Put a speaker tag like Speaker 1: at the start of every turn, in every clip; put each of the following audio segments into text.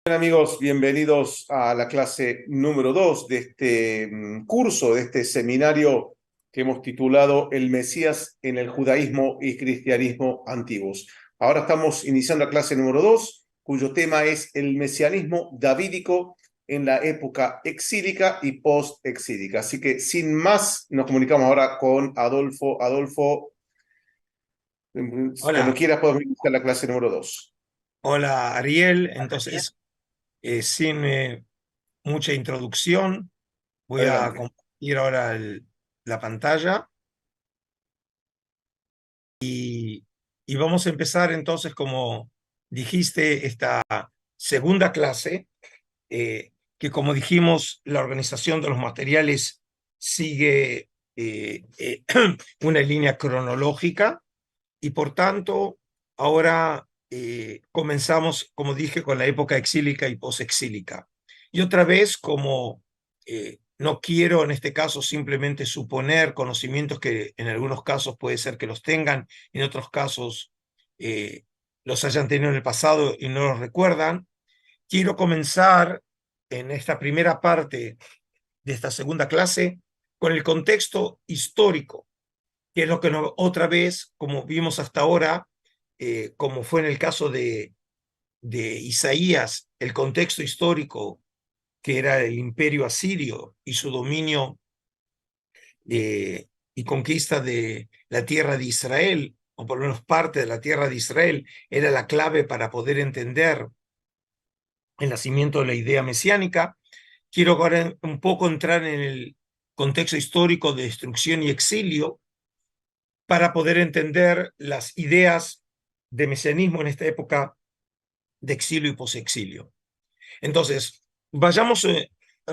Speaker 1: Bien, amigos, bienvenidos a la clase número 2 de este curso, de este seminario que hemos titulado El Mesías en el judaísmo y cristianismo antiguos. Ahora estamos iniciando la clase número 2, cuyo tema es el mesianismo davídico en la época exílica y post-exílica. Así que sin más, nos comunicamos ahora con Adolfo. Adolfo, cuando
Speaker 2: Hola,
Speaker 1: quieras podemos iniciar la clase número 2.
Speaker 2: hola Ariel. Entonces, sin mucha introducción, voy a
Speaker 1: Adelante.
Speaker 2: compartir ahora la pantalla y vamos a empezar entonces, como dijiste, esta segunda clase, que como dijimos, la organización de los materiales sigue una línea cronológica y por tanto ahora comenzamos, como dije, con la época exílica y posexílica. Y otra vez, como no quiero en este caso simplemente suponer conocimientos que en algunos casos puede ser que los tengan, en otros casos eh, los hayan tenido en el pasado y no los recuerdan, quiero comenzar en esta primera parte de esta segunda clase con el contexto histórico, que es lo que otra vez, como vimos hasta ahora, como fue en el caso de Isaías, el contexto histórico que era el imperio asirio y su dominio y conquista de la tierra de Israel, o por lo menos parte de la tierra de Israel, era la clave para poder entender el nacimiento de la idea mesiánica. Quiero ahora un poco entrar en el contexto histórico de destrucción y exilio para poder entender las ideas de mesianismo en esta época de exilio y posexilio. Entonces, vayamos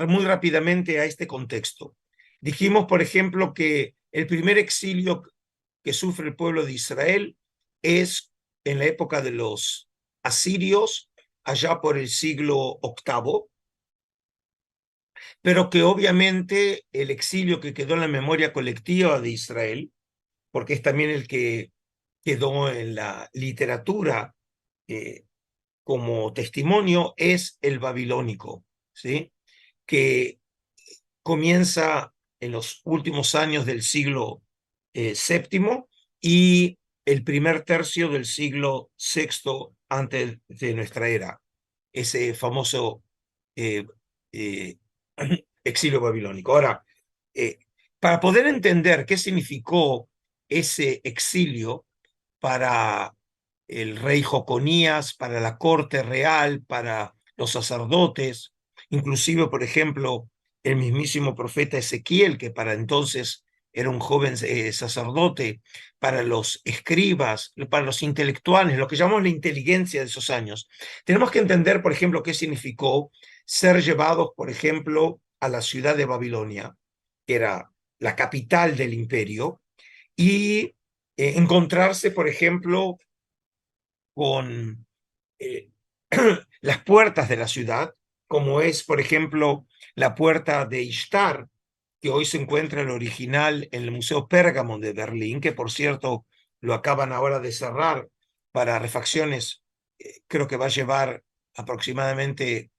Speaker 2: muy rápidamente a este contexto. Dijimos, por ejemplo, que el primer exilio que sufre el pueblo de Israel es en la época de los asirios, allá por el siglo octavo, pero que obviamente el exilio que quedó en la memoria colectiva de Israel, porque es también el que quedó en la literatura eh, como testimonio, es el babilónico, ¿sí? Que comienza en los últimos años del siglo séptimo y el primer tercio del siglo sexto antes de nuestra era, ese famoso eh, eh, exilio babilónico. Ahora, eh, para poder entender qué significó ese exilio para el rey Joconías, para la corte real, para los sacerdotes, inclusive, por ejemplo, el mismísimo profeta Ezequiel, que para entonces era un joven sacerdote, para los escribas, para los intelectuales, lo que llamamos la inteligencia de esos años. Tenemos que entender, por ejemplo, qué significó ser llevados, por ejemplo, a la ciudad de Babilonia, que era la capital del imperio, y encontrarse, por ejemplo, con eh, las puertas de la ciudad, como es, por ejemplo, la puerta de Ishtar, que hoy se encuentra el original en el Museo Pérgamo de Berlín, que por cierto lo acaban ahora de cerrar para refacciones. Creo que va a llevar aproximadamente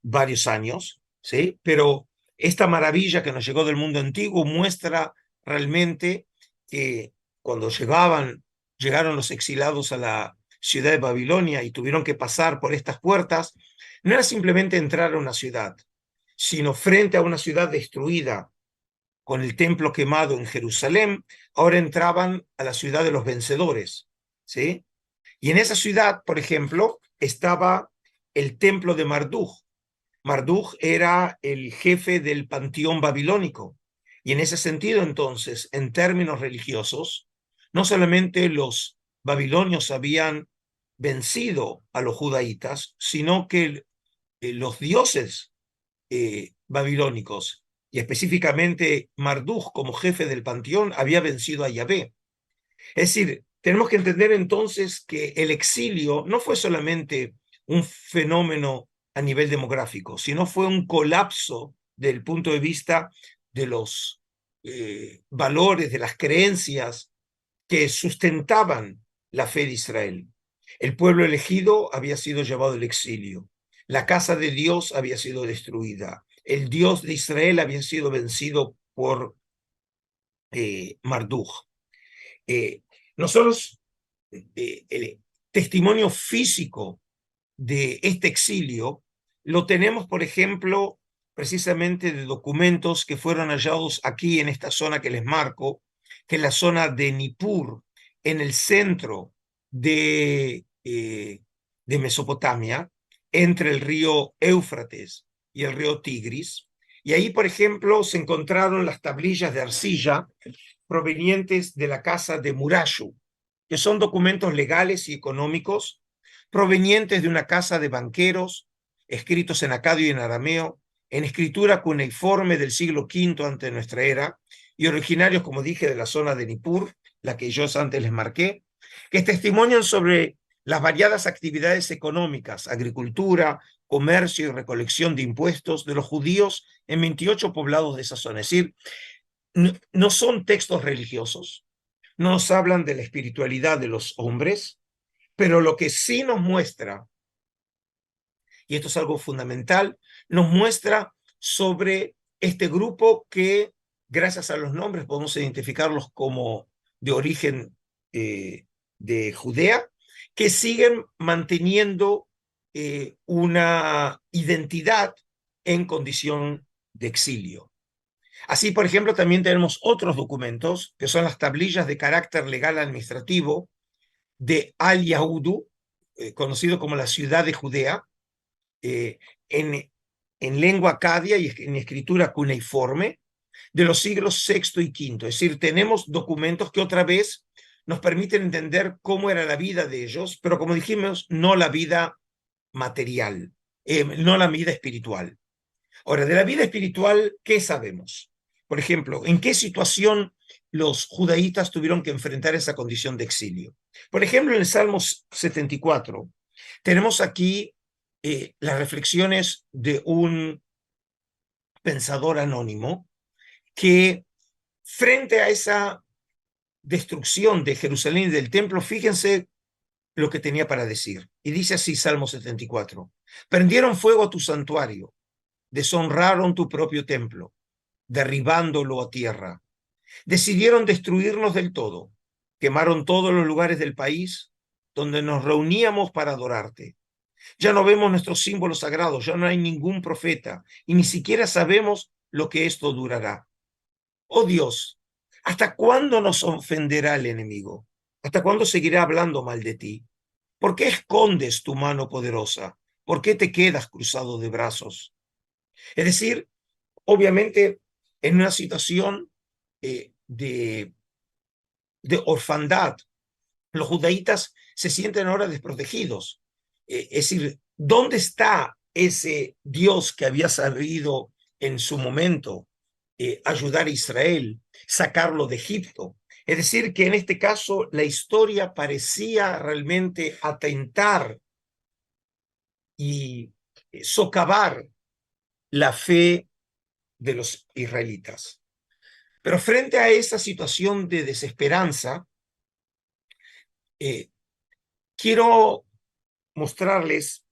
Speaker 2: varios años, ¿sí? Pero esta maravilla que nos llegó del mundo antiguo muestra realmente que cuando llegaron los exilados a la ciudad de Babilonia y tuvieron que pasar por estas puertas, no era simplemente entrar a una ciudad, sino frente a una ciudad destruida con el templo quemado en Jerusalén, ahora entraban a la ciudad de los vencedores, ¿sí? Y en esa ciudad, por ejemplo, estaba el templo de Marduk. Marduk era el jefe del panteón babilónico. Y en ese sentido, entonces, en términos religiosos, no solamente los babilonios habían vencido a los judaítas, sino que los dioses babilónicos, y específicamente Marduk como jefe del panteón, había vencido a Yahvé. Es decir, tenemos que entender entonces que el exilio no fue solamente un fenómeno a nivel demográfico, sino fue un colapso del punto de vista de los valores, de las creencias que sustentaban la fe de Israel. El pueblo elegido había sido llevado al exilio. La casa de Dios había sido destruida. El Dios de Israel había sido vencido por Marduk. Eh, Nosotros, el testimonio físico de este exilio lo tenemos, por ejemplo, precisamente de documentos que fueron hallados aquí en esta zona que les marco, que es la zona de Nippur, en el centro de Mesopotamia, entre el río Éufrates y el río Tigris. Y ahí, por ejemplo, se encontraron las tablillas de arcilla provenientes de la casa de Murashu, que son documentos legales y económicos provenientes de una casa de banqueros, escritos en acadio y en arameo, en escritura cuneiforme del siglo V antes de nuestra era, y originarios, como dije, de la zona de Nippur, la que yo antes les marqué, que testimonian sobre las variadas actividades económicas, agricultura, comercio y recolección de impuestos de los judíos en 28 poblados de esa zona. Es decir, no son textos religiosos, no nos hablan de la espiritualidad de los hombres, pero lo que sí nos muestra, y esto es algo fundamental, nos muestra sobre este grupo que, gracias a los nombres, podemos identificarlos como de origen de Judea, que siguen manteniendo una identidad en condición de exilio. Así, por ejemplo, también tenemos otros documentos, que son las tablillas de carácter legal administrativo de Al-Yahudu, conocido como la ciudad de Judea, eh, en, en lengua acadia y en escritura cuneiforme, de los siglos VI y V. Es decir, tenemos documentos que otra vez nos permiten entender cómo era la vida de ellos, pero como dijimos, no la vida material, no la vida espiritual. Ahora, de la vida espiritual, ¿qué sabemos? Por ejemplo, ¿en qué situación los judaítas tuvieron que enfrentar esa condición de exilio? Por ejemplo, en el Salmo 74, tenemos aquí las reflexiones de un pensador anónimo que frente a esa destrucción de Jerusalén y del templo, fíjense lo que tenía para decir. Y dice así Salmo 74, prendieron fuego a tu santuario, deshonraron tu propio templo, derribándolo a tierra. Decidieron destruirnos del todo. Quemaron todos los lugares del país donde nos reuníamos para adorarte. Ya no vemos nuestros símbolos sagrados, ya no hay ningún profeta y ni siquiera sabemos lo que esto durará. Oh Dios, ¿hasta cuándo nos ofenderá el enemigo? ¿Hasta cuándo seguirá hablando mal de ti? ¿Por qué escondes tu mano poderosa? ¿Por qué te quedas cruzado de brazos? Es decir, obviamente, en una situación de orfandad, los judaítas se sienten ahora desprotegidos. Es decir, ¿dónde está ese Dios que había sabido en su momento ayudar a Israel, sacarlo de Egipto? Es decir, que en este caso la historia parecía realmente atentar y socavar la fe de los israelitas. Pero frente a esa situación de desesperanza, quiero mostrarles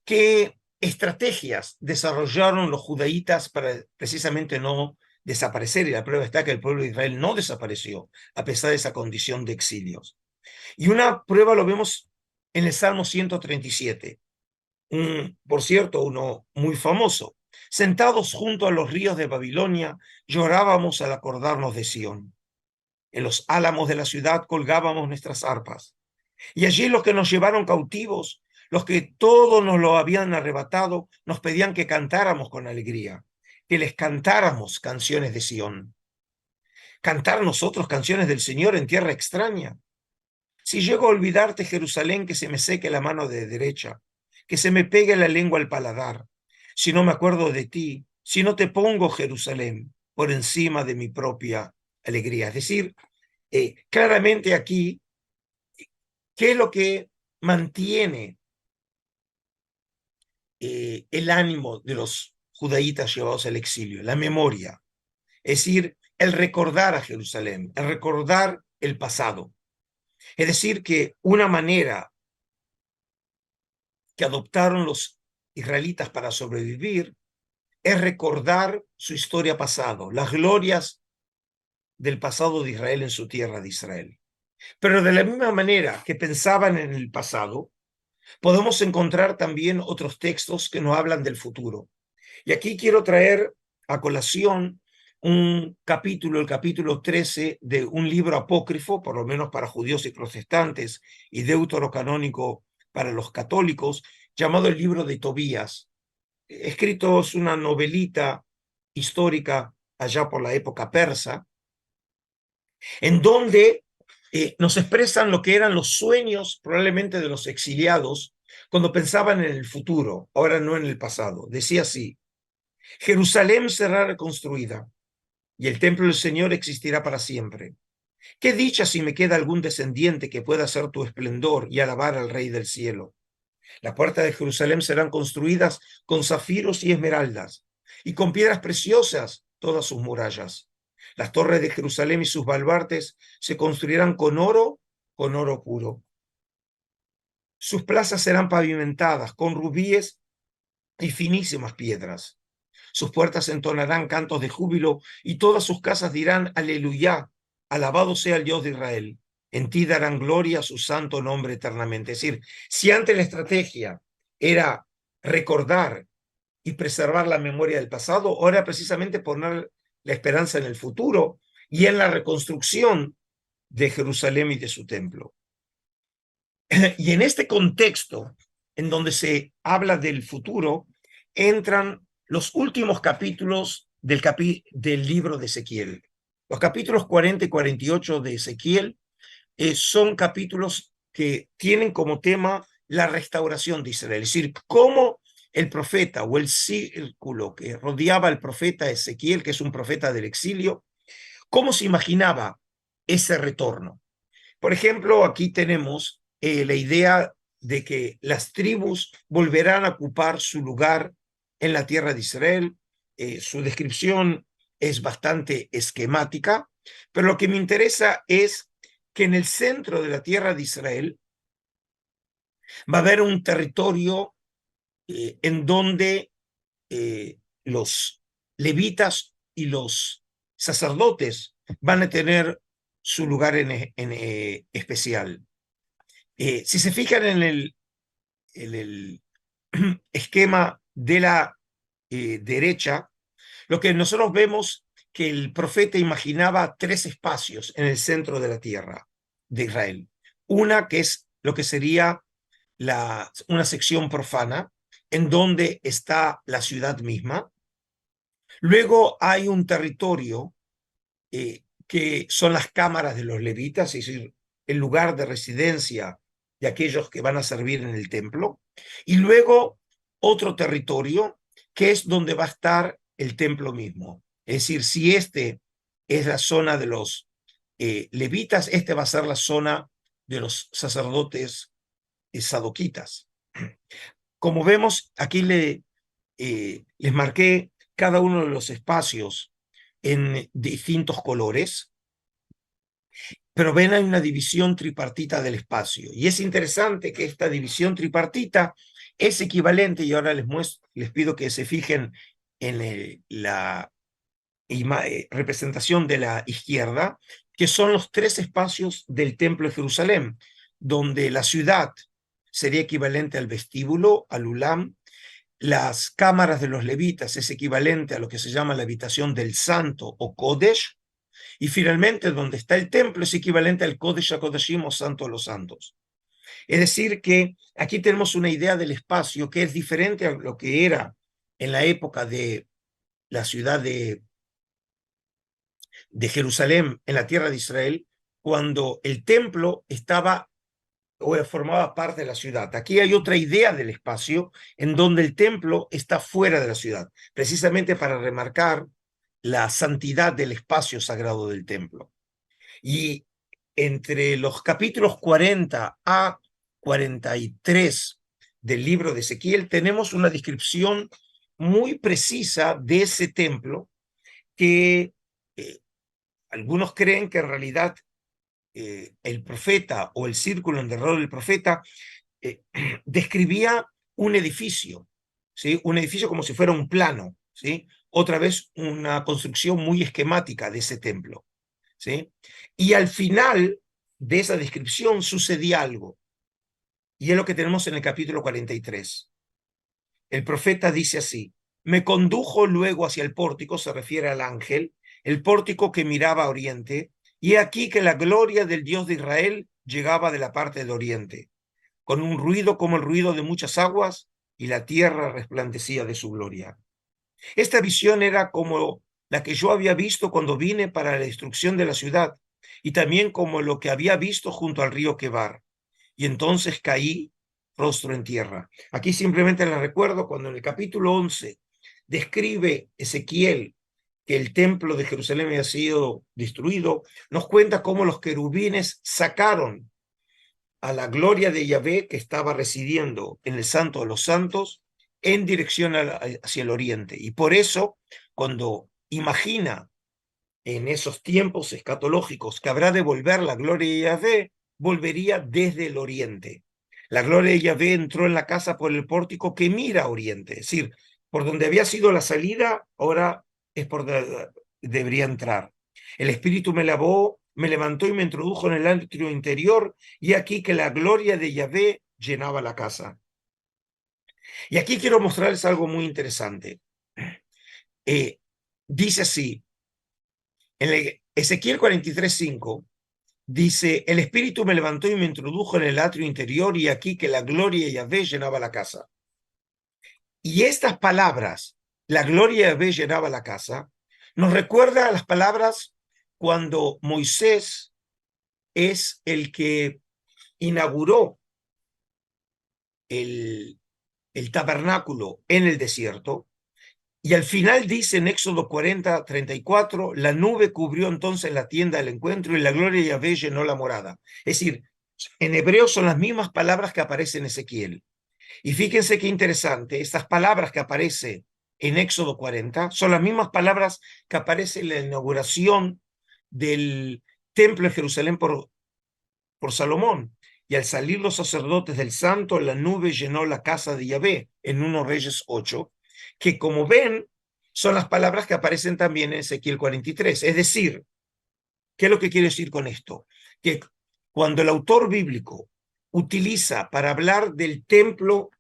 Speaker 2: qué estrategias desarrollaron los judaítas para precisamente no desaparecer. Y la prueba está que el pueblo de Israel no desapareció a pesar de esa condición de exilios. Y una prueba lo vemos en el Salmo 137, por cierto, uno muy famoso. Sentados junto a los ríos de Babilonia, llorábamos al acordarnos de Sión. En los álamos de la ciudad colgábamos nuestras arpas. Y allí los que nos llevaron cautivos, los que todos nos lo habían arrebatado, nos pedían que cantáramos con alegría, que les cantáramos canciones de Sión. Cantar nosotros canciones del Señor en tierra extraña. Si llego a olvidarte, Jerusalén, que se me seque la mano de derecha, que se me pegue la lengua al paladar. Si no me acuerdo de ti, si no te pongo, Jerusalén, por encima de mi propia alegría. Es decir, claramente aquí, ¿qué es lo que mantiene el ánimo de los judaítas llevados al exilio? La memoria. Es decir, el recordar a Jerusalén, el recordar el pasado. Es decir, que una manera que adoptaron los israelitas para sobrevivir es recordar su historia pasada, las glorias del pasado de Israel en su tierra de Israel. Pero de la misma manera que pensaban en el pasado, podemos encontrar también otros textos que nos hablan del futuro. Y aquí quiero traer a colación un capítulo, el capítulo 13 de un libro apócrifo, por lo menos para judíos y protestantes, y deuterocanónico para los católicos, llamado el libro de Tobías. Escrito es una novelita histórica allá por la época persa, en donde nos expresan lo que eran los sueños probablemente de los exiliados cuando pensaban en el futuro, ahora no en el pasado. Decía así: Jerusalén será reconstruida y el templo del Señor existirá para siempre. Qué dicha si me queda algún descendiente que pueda hacer tu esplendor y alabar al Rey del cielo. Las puertas de Jerusalén serán construidas con zafiros y esmeraldas, y con piedras preciosas todas sus murallas. Las torres de Jerusalén y sus baluartes se construirán con oro puro. Sus plazas serán pavimentadas con rubíes y finísimas piedras. Sus puertas entonarán cantos de júbilo y todas sus casas dirán aleluya, alabado sea el Dios de Israel. En ti darán gloria a su santo nombre eternamente. Es decir, si antes la estrategia era recordar y preservar la memoria del pasado, ahora precisamente poner la esperanza en el futuro y en la reconstrucción de Jerusalén y de su templo. Y en este contexto, en donde se habla del futuro, entran los últimos capítulos del libro de Ezequiel. Los capítulos 40 y 48 de Ezequiel son capítulos que tienen como tema la restauración de Israel, es decir, cómo el profeta o el círculo que rodeaba al profeta Ezequiel, que es un profeta del exilio, cómo se imaginaba ese retorno. Por ejemplo, aquí tenemos la idea de que las tribus volverán a ocupar su lugar en la tierra de Israel. Su descripción es bastante esquemática, pero lo que me interesa es que en el centro de la tierra de Israel va a haber un territorio en donde los levitas y los sacerdotes van a tener su lugar en especial. Si se fijan en el esquema de la derecha, lo que nosotros vemos que el profeta imaginaba tres espacios en el centro de la tierra de Israel. Una que es lo que sería una sección profana, en donde está la ciudad misma. Luego hay un territorio que son las cámaras de los levitas, es decir, el lugar de residencia de aquellos que van a servir en el templo. Y luego otro territorio que es donde va a estar el templo mismo. Es decir, si este es la zona de los levitas, este va a ser la zona de los sacerdotes sadoquitas. Como vemos, aquí les marqué cada uno de los espacios en distintos colores, pero ven, hay una división tripartita del espacio. Y es interesante que esta división tripartita es equivalente, y ahora les pido que se fijen en la representación de la izquierda, que son los tres espacios del Templo de Jerusalén, donde la ciudad sería equivalente al vestíbulo, al ulam. Las cámaras de los levitas es equivalente a lo que se llama la habitación del santo o Kodesh, y finalmente donde está el templo es equivalente al Kodesh HaKodashim o santo de los santos. Es decir, que aquí tenemos una idea del espacio que es diferente a lo que era en la época de la ciudad de Jerusalén, en la tierra de Israel, cuando el templo estaba o formaba parte de la ciudad. Aquí hay otra idea del espacio en donde el templo está fuera de la ciudad, precisamente para remarcar la santidad del espacio sagrado del templo. Y entre los capítulos 40 a 43 del libro de Ezequiel tenemos una descripción muy precisa de ese templo que algunos creen que en realidad el profeta o el círculo en derredor del profeta describía un edificio, ¿sí? Un edificio como si fuera un plano, ¿sí? Otra vez una construcción muy esquemática de ese templo, ¿sí? Y al final de esa descripción sucedía algo, y es lo que tenemos en el capítulo 43. El profeta dice así: me condujo luego hacia el pórtico, se refiere al ángel, el pórtico que miraba a oriente, y aquí que la gloria del Dios de Israel llegaba de la parte del oriente, con un ruido como el ruido de muchas aguas, y la tierra resplandecía de su gloria. Esta visión era como la que yo había visto cuando vine para la destrucción de la ciudad, y también como lo que había visto junto al río Quebar. Y entonces caí rostro en tierra. Aquí simplemente les recuerdo cuando en el capítulo 11 describe Ezequiel que el templo de Jerusalén había sido destruido, nos cuenta cómo los querubines sacaron a la gloria de Yahvé que estaba residiendo en el Santo de los Santos en dirección hacia el oriente. Y por eso, cuando imagina en esos tiempos escatológicos que habrá de volver la gloria de Yahvé, volvería desde el oriente. La gloria de Yahvé entró en la casa por el pórtico que mira a oriente, es decir, por donde había sido la salida, ahora es por donde debería entrar. El Espíritu me lavó, me levantó y me introdujo en el atrio interior, y aquí que la gloria de Yahvé llenaba la casa. Y aquí quiero mostrarles algo muy interesante. Dice así, en Ezequiel 43:5, dice: el Espíritu me levantó y me introdujo en el atrio interior, y aquí que la gloria de Yahvé llenaba la casa. Y estas palabras, la gloria de Yahvé llenaba la casa, nos recuerda a las palabras cuando Moisés es el que inauguró el, el tabernáculo en el desierto. Y al final dice en Éxodo 40:34, la nube cubrió entonces la tienda del encuentro y la gloria de Yahvé llenó la morada. Es decir, en hebreo son las mismas palabras que aparecen en Ezequiel. Y fíjense qué interesante, estas palabras que aparecen en Éxodo 40 son las mismas palabras que aparecen en la inauguración del templo de Jerusalén por Salomón. Y al salir los sacerdotes del santo, la nube llenó la casa de Yahvé en 1 Reyes 8, que como ven, son las palabras que aparecen también en Ezequiel 43. Es decir, ¿qué es lo que quiero decir con esto? Que cuando el autor bíblico utiliza para hablar del templo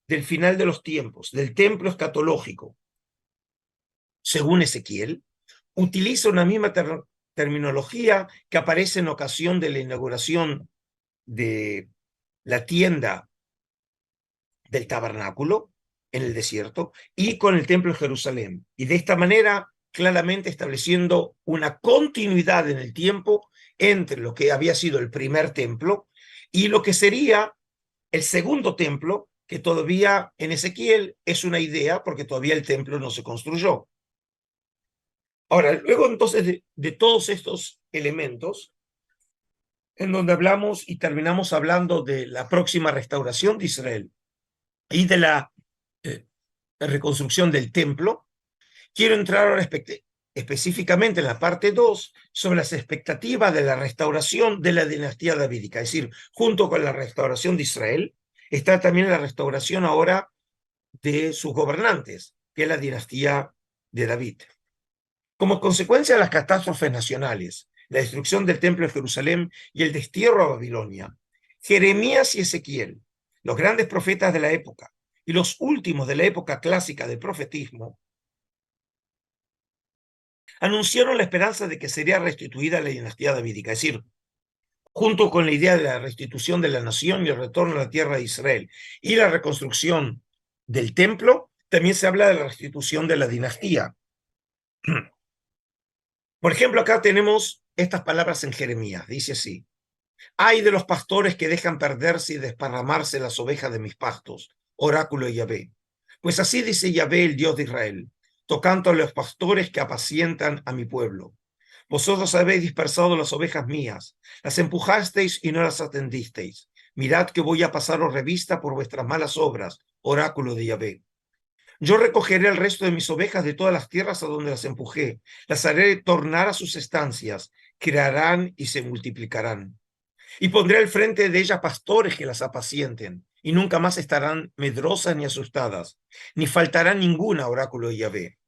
Speaker 2: del final de los tiempos, del templo escatológico, según Ezequiel, utiliza una misma terminología que aparece en ocasión de la inauguración de la tienda del tabernáculo en el desierto y con el templo de Jerusalén. Y de esta manera, claramente estableciendo una continuidad en el tiempo entre lo que había sido el primer templo y lo que sería el segundo templo, que todavía en Ezequiel es una idea porque todavía el templo no se construyó. Ahora, luego entonces de todos estos elementos, en donde hablamos y terminamos hablando de la próxima restauración de Israel y de la reconstrucción del templo, quiero entrar ahora específicamente en la parte 2 sobre las expectativas de la restauración de la dinastía davídica. Es decir, junto con la restauración de Israel, está también la restauración ahora de sus gobernantes, que es la dinastía de David. Como consecuencia de las catástrofes nacionales, la destrucción del templo de Jerusalén y el destierro a Babilonia, Jeremías y Ezequiel, los grandes profetas de la época y los últimos de la época clásica del profetismo, anunciaron la esperanza de que sería restituida la dinastía davídica, es decir, junto con la idea de la restitución de la nación y el retorno a la tierra de Israel y la reconstrucción del templo, también se habla de la restitución de la dinastía. Por ejemplo, acá tenemos estas palabras en Jeremías, dice así: ay de los pastores que dejan perderse y desparramarse las ovejas de mis pastos, oráculo de Yahvé. Pues así dice Yahvé, el Dios de Israel, tocando a los pastores que apacientan a mi pueblo. Vosotros habéis dispersado las ovejas mías, las empujasteis y no las atendisteis. Mirad que voy a pasaros revista por vuestras malas obras, oráculo de Yahvé. Yo recogeré el resto de mis ovejas de todas las tierras a donde las empujé, las haré tornar a sus estancias, crearán y se multiplicarán. Y pondré al frente de ellas pastores que las apacienten, y nunca más estarán medrosas ni asustadas, ni faltará ninguna, oráculo de Yahvé.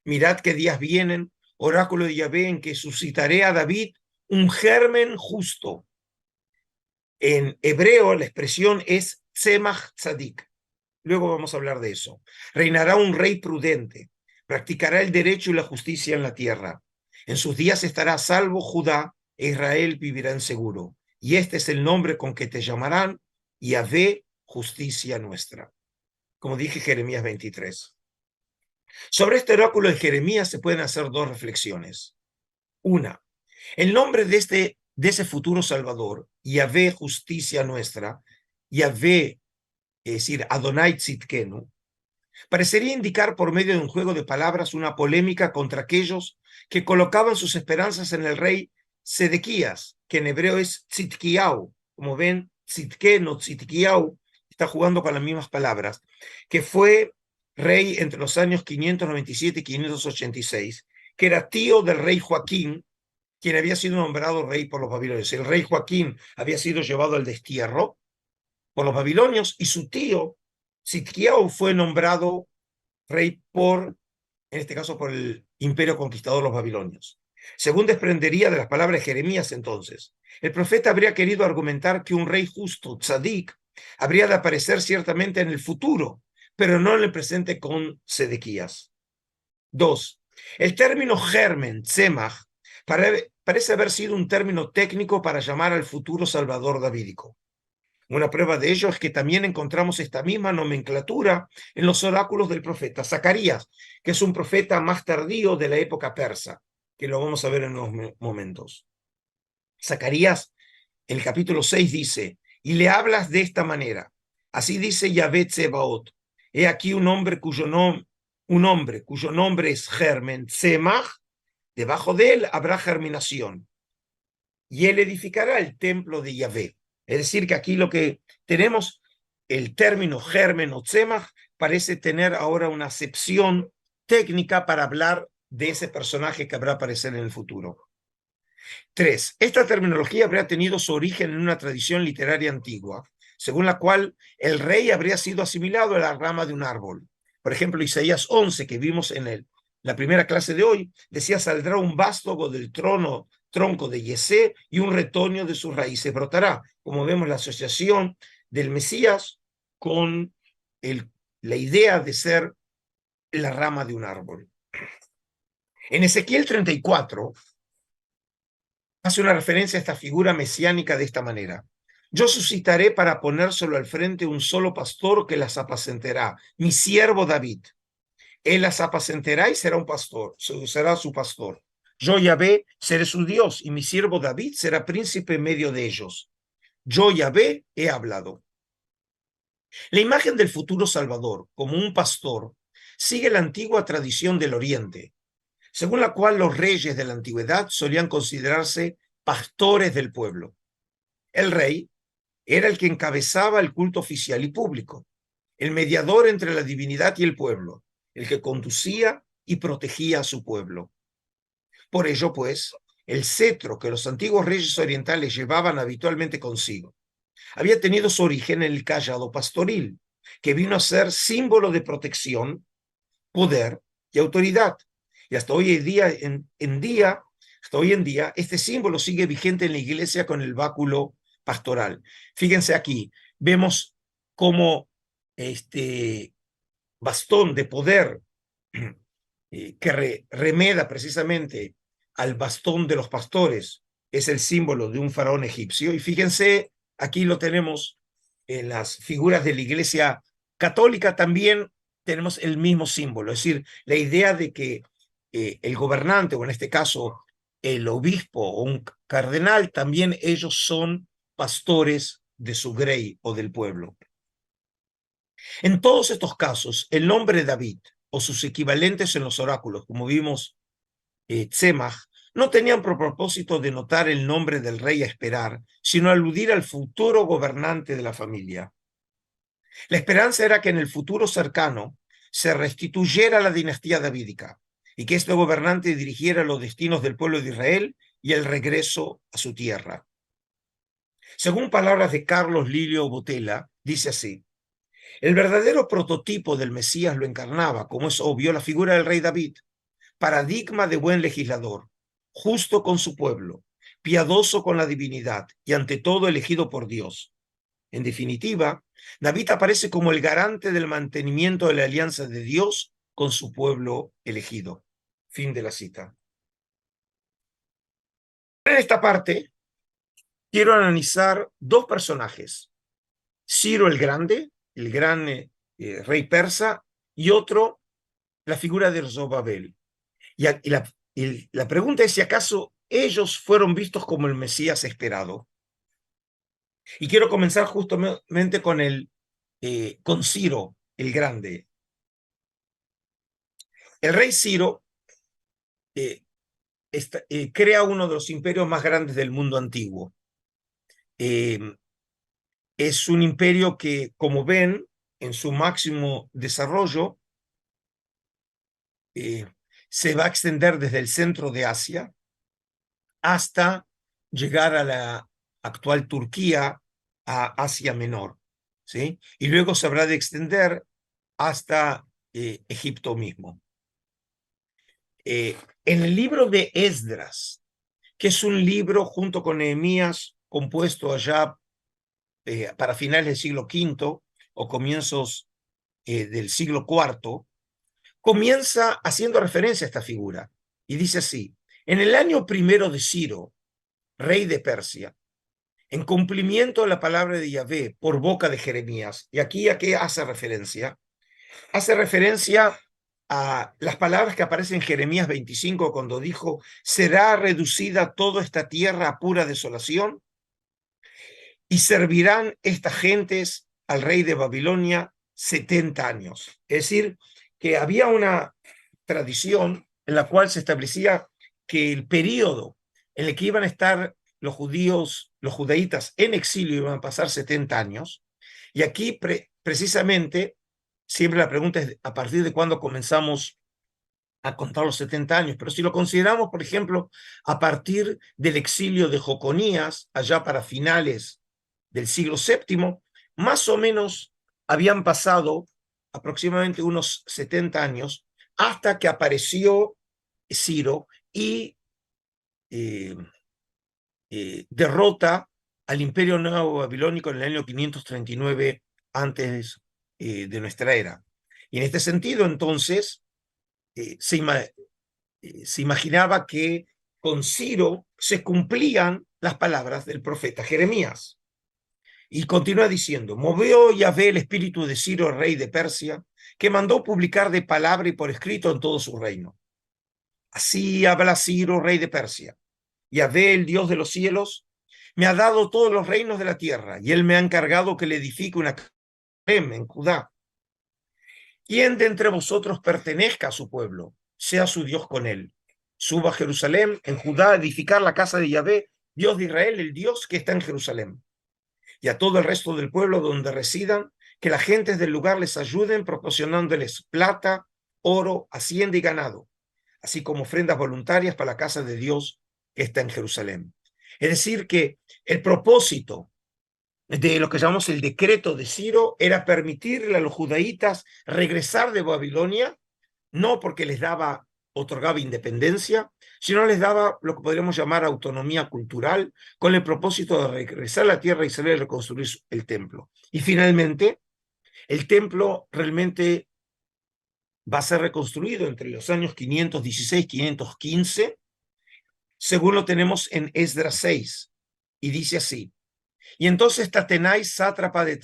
Speaker 2: Mirad qué días vienen, oráculo de Yahvé, en que suscitaré a David un germen justo. En hebreo la expresión es tzemach tzadik. Luego vamos a hablar de eso. Reinará un rey prudente, practicará el derecho y la justicia en la tierra. En sus días estará a salvo Judá e Israel vivirá en seguro. Y este es el nombre con que te llamarán, Yahvé, justicia nuestra. Como dije, Jeremías 23. Sobre este oráculo de Jeremías se pueden hacer dos reflexiones. Una, el nombre de ese futuro Salvador, Yahvé, justicia nuestra, Yahvé, es decir, Adonai Tzidkenu, parecería indicar por medio de un juego de palabras una polémica contra aquellos que colocaban sus esperanzas en el rey Sedequías, que en hebreo es Tzidkiyahu. Como ven, Tzidkenu, Tzidkiyahu, está jugando con las mismas palabras, que fue rey entre los años 597 y 586, que era tío del rey Joaquín, quien había sido nombrado rey por los babilonios. El rey Joaquín había sido llevado al destierro por los babilonios y su tío, Tzidkiyahu, fue nombrado rey en este caso, por el imperio conquistador de los babilonios. Según desprendería de las palabras de Jeremías entonces, el profeta habría querido argumentar que un rey justo, tzadik, habría de aparecer ciertamente en el futuro, pero no en el presente con Sedequías. 2. El término germen, tzemach, parece haber sido un término técnico para llamar al futuro salvador davídico. Una prueba de ello es que también encontramos esta misma nomenclatura en los oráculos del profeta Zacarías, que es un profeta más tardío de la época persa, que lo vamos a ver en unos momentos. Zacarías, en el capítulo 6 dice, y le hablas de esta manera, así dice Yahvé Tsebaot, he aquí un hombre cuyo nombre es germen, Tzemach, debajo de él habrá germinación, y él edificará el templo de Yahvé. Es decir, que aquí lo que tenemos, el término germen o tzemach, parece tener ahora una acepción técnica para hablar de ese personaje que habrá aparecer en el futuro. 3. Esta terminología habría tenido su origen en una tradición literaria antigua, según la cual el rey habría sido asimilado a la rama de un árbol. Por ejemplo, Isaías 11, que vimos en la primera clase de hoy, decía, saldrá un vástago del tronco de Yesé y un retoño de sus raíces brotará. Como vemos, la asociación del Mesías con la idea de ser la rama de un árbol. En Ezequiel 34 hace una referencia a esta figura mesiánica de esta manera. Yo suscitaré para ponérselo al frente un solo pastor que las apacentará, mi siervo David. Él las apacentará y será un pastor, será su pastor. Yo, Yahvé, seré su Dios, y mi siervo David será príncipe en medio de ellos. Yo, Yahvé, he hablado. La imagen del futuro Salvador, como un pastor, sigue la antigua tradición del Oriente, según la cual los reyes de la antigüedad solían considerarse pastores del pueblo. El rey era el que encabezaba el culto oficial y público, el mediador entre la divinidad y el pueblo, el que conducía y protegía a su pueblo. Por ello, pues, el cetro que los antiguos reyes orientales llevaban habitualmente consigo había tenido su origen en el cayado pastoril, que vino a ser símbolo de protección, poder y autoridad. Y hasta hoy en día, este símbolo sigue vigente en la iglesia con el báculo pastoral. Fíjense aquí, vemos cómo este bastón de poder que remeda precisamente al bastón de los pastores es el símbolo de un faraón egipcio. Y fíjense, aquí lo tenemos en las figuras de la iglesia católica, también tenemos el mismo símbolo, es decir, la idea de que el gobernante, o en este caso el obispo o un cardenal, también ellos son pastores de su grey o del pueblo. En todos estos casos, el nombre David o sus equivalentes en los oráculos, como vimos Tzemach, no tenían por propósito denotar el nombre del rey a esperar, sino aludir al futuro gobernante de la familia. La esperanza era que en el futuro cercano se restituyera la dinastía davídica y que este gobernante dirigiera los destinos del pueblo de Israel y el regreso a su tierra. Según palabras de Carlos Lilio Botella, dice así: el verdadero prototipo del Mesías lo encarnaba, como es obvio, la figura del rey David, paradigma de buen legislador, justo con su pueblo, piadoso con la divinidad y ante todo elegido por Dios. En definitiva, David aparece como el garante del mantenimiento de la alianza de Dios con su pueblo elegido. Fin de la cita. En esta parte, quiero analizar dos personajes: Ciro el Grande, el gran rey persa, y otro, la figura de Zorobabel. Y la pregunta es si acaso ellos fueron vistos como el Mesías esperado. Y quiero comenzar justamente con Ciro el Grande. El rey Ciro crea uno de los imperios más grandes del mundo antiguo. Es un imperio que, como ven, en su máximo desarrollo, se va a extender desde el centro de Asia hasta llegar a la actual Turquía, a Asia Menor, ¿sí? Y luego se habrá de extender hasta Egipto mismo. En el libro de Esdras, que es un libro junto con Nehemías compuesto allá para finales del siglo V o comienzos del siglo IV, comienza haciendo referencia a esta figura y dice así: en el año primero de Ciro, rey de Persia, en cumplimiento de la palabra de Yahvé por boca de Jeremías. ¿Y aquí a qué hace referencia? Hace referencia a las palabras que aparecen en Jeremías 25 cuando dijo: será reducida toda esta tierra a pura desolación y servirán estas gentes al rey de Babilonia 70 años. Es decir, que había una tradición en la cual se establecía que el periodo en el que iban a estar los judíos, los judaítas en exilio, iban a pasar 70 años. Y aquí precisamente, siempre la pregunta es a partir de cuándo comenzamos a contar los 70 años, pero si lo consideramos, por ejemplo, a partir del exilio de Joconías, allá para finales del siglo VII, más o menos habían pasado aproximadamente unos 70 años hasta que apareció Ciro y eh, derrota al Imperio Nuevo Babilónico en el año 539 antes de nuestra era. Y en este sentido, entonces, se imaginaba que con Ciro se cumplían las palabras del profeta Jeremías. Y continúa diciendo: movió Yahvé el espíritu de Ciro, rey de Persia, que mandó publicar de palabra y por escrito en todo su reino. Así habla Ciro, rey de Persia: Yahvé, el Dios de los cielos, me ha dado todos los reinos de la tierra, y él me ha encargado que le edifique una en Judá. ¿Quién de entre vosotros pertenezca a su pueblo? Sea su Dios con él. Suba a Jerusalén, en Judá, a edificar la casa de Yahvé, Dios de Israel, el Dios que está en Jerusalén. Y a todo el resto del pueblo donde residan, que las gentes del lugar les ayuden proporcionándoles plata, oro, hacienda y ganado, así como ofrendas voluntarias para la casa de Dios que está en Jerusalén. Es decir, que el propósito de lo que llamamos el decreto de Ciro era permitirle a los judaítas regresar de Babilonia, no porque les otorgaba independencia, sino les daba lo que podríamos llamar autonomía cultural, con el propósito de regresar a la tierra de Israel y reconstruir el templo. Y finalmente, el templo realmente va a ser reconstruido entre los años 516 y 515, según lo tenemos en Esdras 6, y dice así: y entonces Tatenai, sátrapa de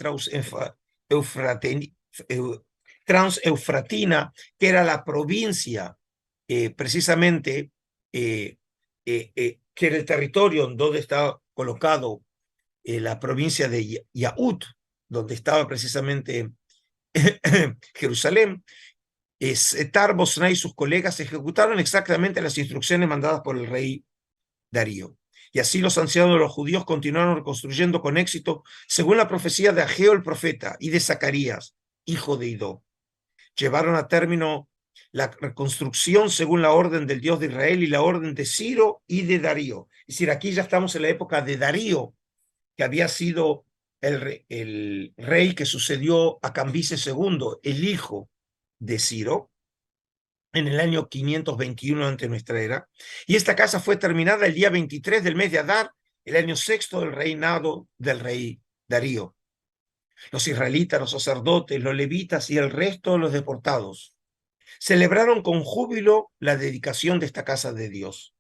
Speaker 2: Transeufratina, que era la provincia precisamente, que era el territorio donde estaba colocado la provincia de Yahud, donde estaba precisamente Jerusalén. Setar Bosnai y sus colegas ejecutaron exactamente las instrucciones mandadas por el rey Darío. Y así los ancianos de los judíos continuaron reconstruyendo con éxito según la profecía de Ageo el profeta y de Zacarías, hijo de Idó. Llevaron a término la reconstrucción según la orden del Dios de Israel y la orden de Ciro y de Darío. Es decir, aquí ya estamos en la época de Darío, que había sido el rey que sucedió a Cambises II, el hijo de Ciro, en el año 521 ante nuestra era. Y esta casa fue terminada el día 23 del mes de Adar, el año sexto del reinado del rey Darío. Los israelitas, los sacerdotes, los levitas y el resto de los deportados celebraron con júbilo la dedicación de esta casa de Dios.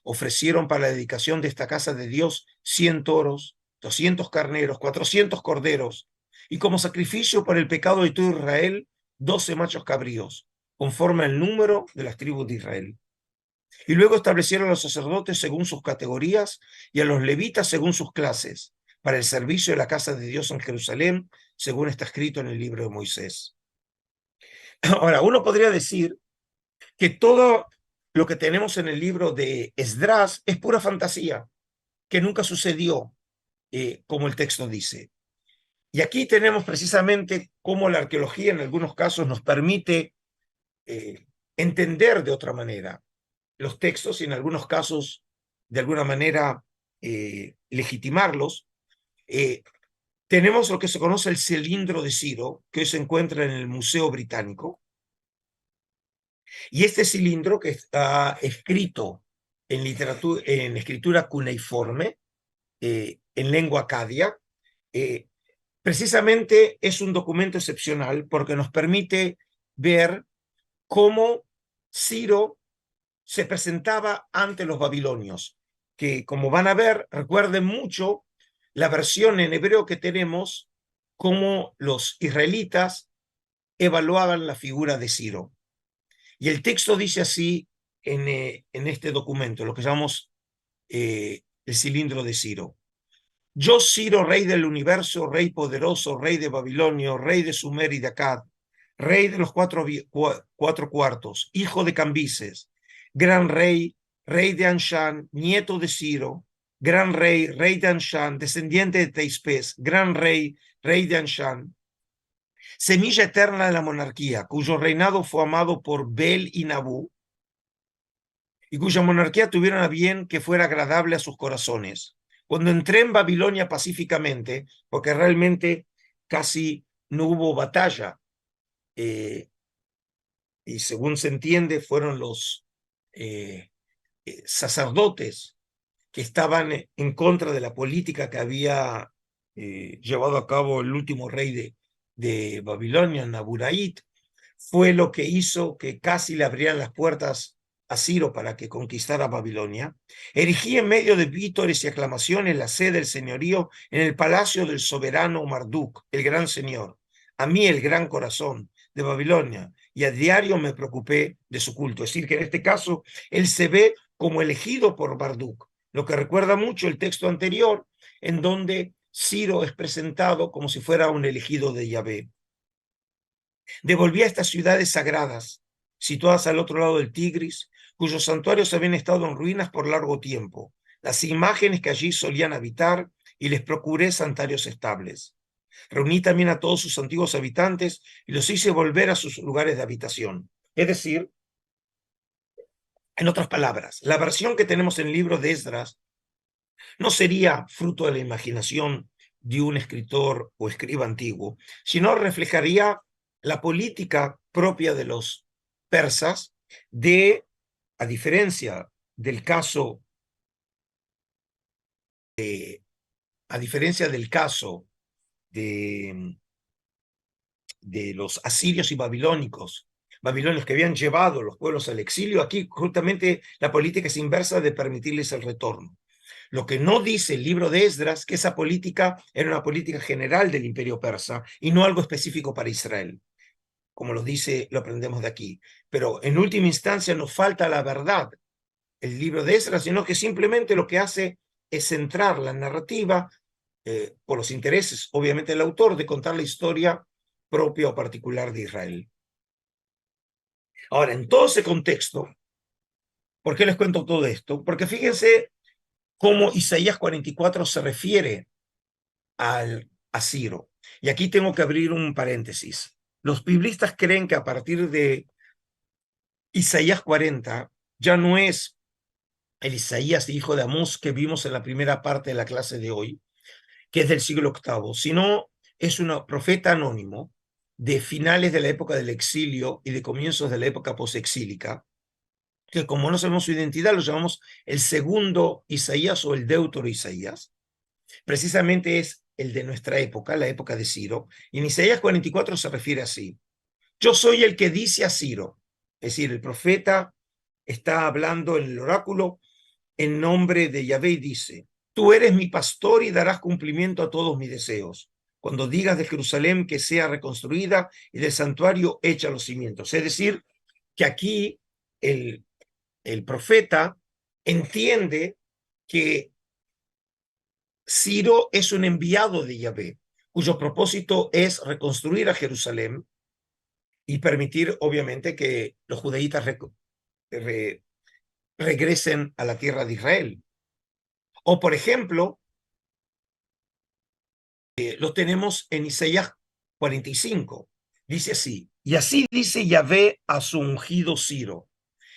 Speaker 2: Ofrecieron para la dedicación de esta casa de Dios 100 toros, 200 carneros, 400 corderos, y como sacrificio por el pecado de todo Israel, 12 machos cabríos, conforme al número de las tribus de Israel. Y luego establecieron a los sacerdotes según sus categorías y a los levitas según sus clases, para el servicio de la casa de Dios en Jerusalén, según está escrito en el libro de Moisés. Ahora, uno podría decir que todo lo que tenemos en el libro de Esdras es pura fantasía, que nunca sucedió, como el texto dice. Y aquí tenemos precisamente cómo la arqueología en algunos casos nos permite entender de otra manera los textos y en algunos casos de alguna manera legitimarlos. Tenemos lo que se conoce el cilindro de Ciro, que hoy se encuentra en el Museo Británico. Y este cilindro, que está escrito en literatura, en escritura cuneiforme, en lengua acadia, precisamente es un documento excepcional porque nos permite ver cómo Ciro se presentaba ante los babilonios, que como van a ver, recuerden mucho la versión en hebreo que tenemos, cómo los israelitas evaluaban la figura de Ciro. Y el texto dice así en este documento, lo que llamamos el cilindro de Ciro. Yo, Ciro, rey del universo, rey poderoso, rey de Babilonia, rey de Sumer y de Akkad, rey de los cuatro cuartos, hijo de Cambises, gran rey, rey de Anshan, nieto de Ciro, gran rey, rey de Anshan, descendiente de Teispes, gran rey, rey de Anshan, semilla eterna de la monarquía, cuyo reinado fue amado por Bel y Nabú, y cuya monarquía tuvieron a bien que fuera agradable a sus corazones. Cuando entré en Babilonia pacíficamente, porque realmente casi no hubo batalla, y según se entiende, fueron los sacerdotes que estaban en contra de la política que había llevado a cabo el último rey de Babilonia, Naburait, fue lo que hizo que casi le abrieran las puertas a Ciro para que conquistara Babilonia. Erigí en medio de vítores y aclamaciones la sede del señorío en el palacio del soberano Marduk, el gran señor, a mí el gran corazón de Babilonia, y a diario me preocupé de su culto. Es decir, que en este caso él se ve como elegido por Marduk, lo que recuerda mucho el texto anterior, en donde Ciro es presentado como si fuera un elegido de Yahvé. Devolví a estas ciudades sagradas, situadas al otro lado del Tigris, cuyos santuarios habían estado en ruinas por largo tiempo, las imágenes que allí solían habitar, y les procuré santuarios estables. Reuní también a todos sus antiguos habitantes y los hice volver a sus lugares de habitación. Es decir, en otras palabras, la versión que tenemos en el libro de Esdras no sería fruto de la imaginación de un escritor o escriba antiguo, sino reflejaría la política propia de los persas a diferencia del caso de los asirios y babilonios que habían llevado los pueblos al exilio, aquí justamente la política es inversa de permitirles el retorno. Lo que no dice el libro de Esdras, que esa política era una política general del imperio persa y no algo específico para Israel, como lo dice, lo aprendemos de aquí. Pero en última instancia nos falta la verdad, el libro de Esdras, sino que simplemente lo que hace es centrar la narrativa por los intereses, obviamente, del autor, de contar la historia propia o particular de Israel. Ahora, en todo ese contexto, ¿por qué les cuento todo esto? Porque fíjense cómo Isaías 44 se refiere a Ciro. Y aquí tengo que abrir un paréntesis. Los biblistas creen que a partir de Isaías 40 ya no es el Isaías hijo de Amós que vimos en la primera parte de la clase de hoy, que es del siglo VIII, sino es un profeta anónimo de finales de la época del exilio y de comienzos de la época posexílica, que como no sabemos su identidad, lo llamamos el segundo Isaías o el Deutero Isaías. Precisamente es el de nuestra época, la época de Ciro, y en Isaías 44 se refiere así: yo soy el que dice a Ciro, es decir, el profeta está hablando en el oráculo en nombre de Yahvé y dice: tú eres mi pastor y darás cumplimiento a todos mis deseos. Cuando digas de Jerusalén que sea reconstruida y del santuario echa los cimientos. Es decir, que aquí el profeta entiende que Ciro es un enviado de Yahvé, cuyo propósito es reconstruir a Jerusalén y permitir, obviamente, que los judaítas regresen a la tierra de Israel. O, por ejemplo, lo tenemos en Isaías 45. Dice así: y así dice Yahvé a su ungido Ciro.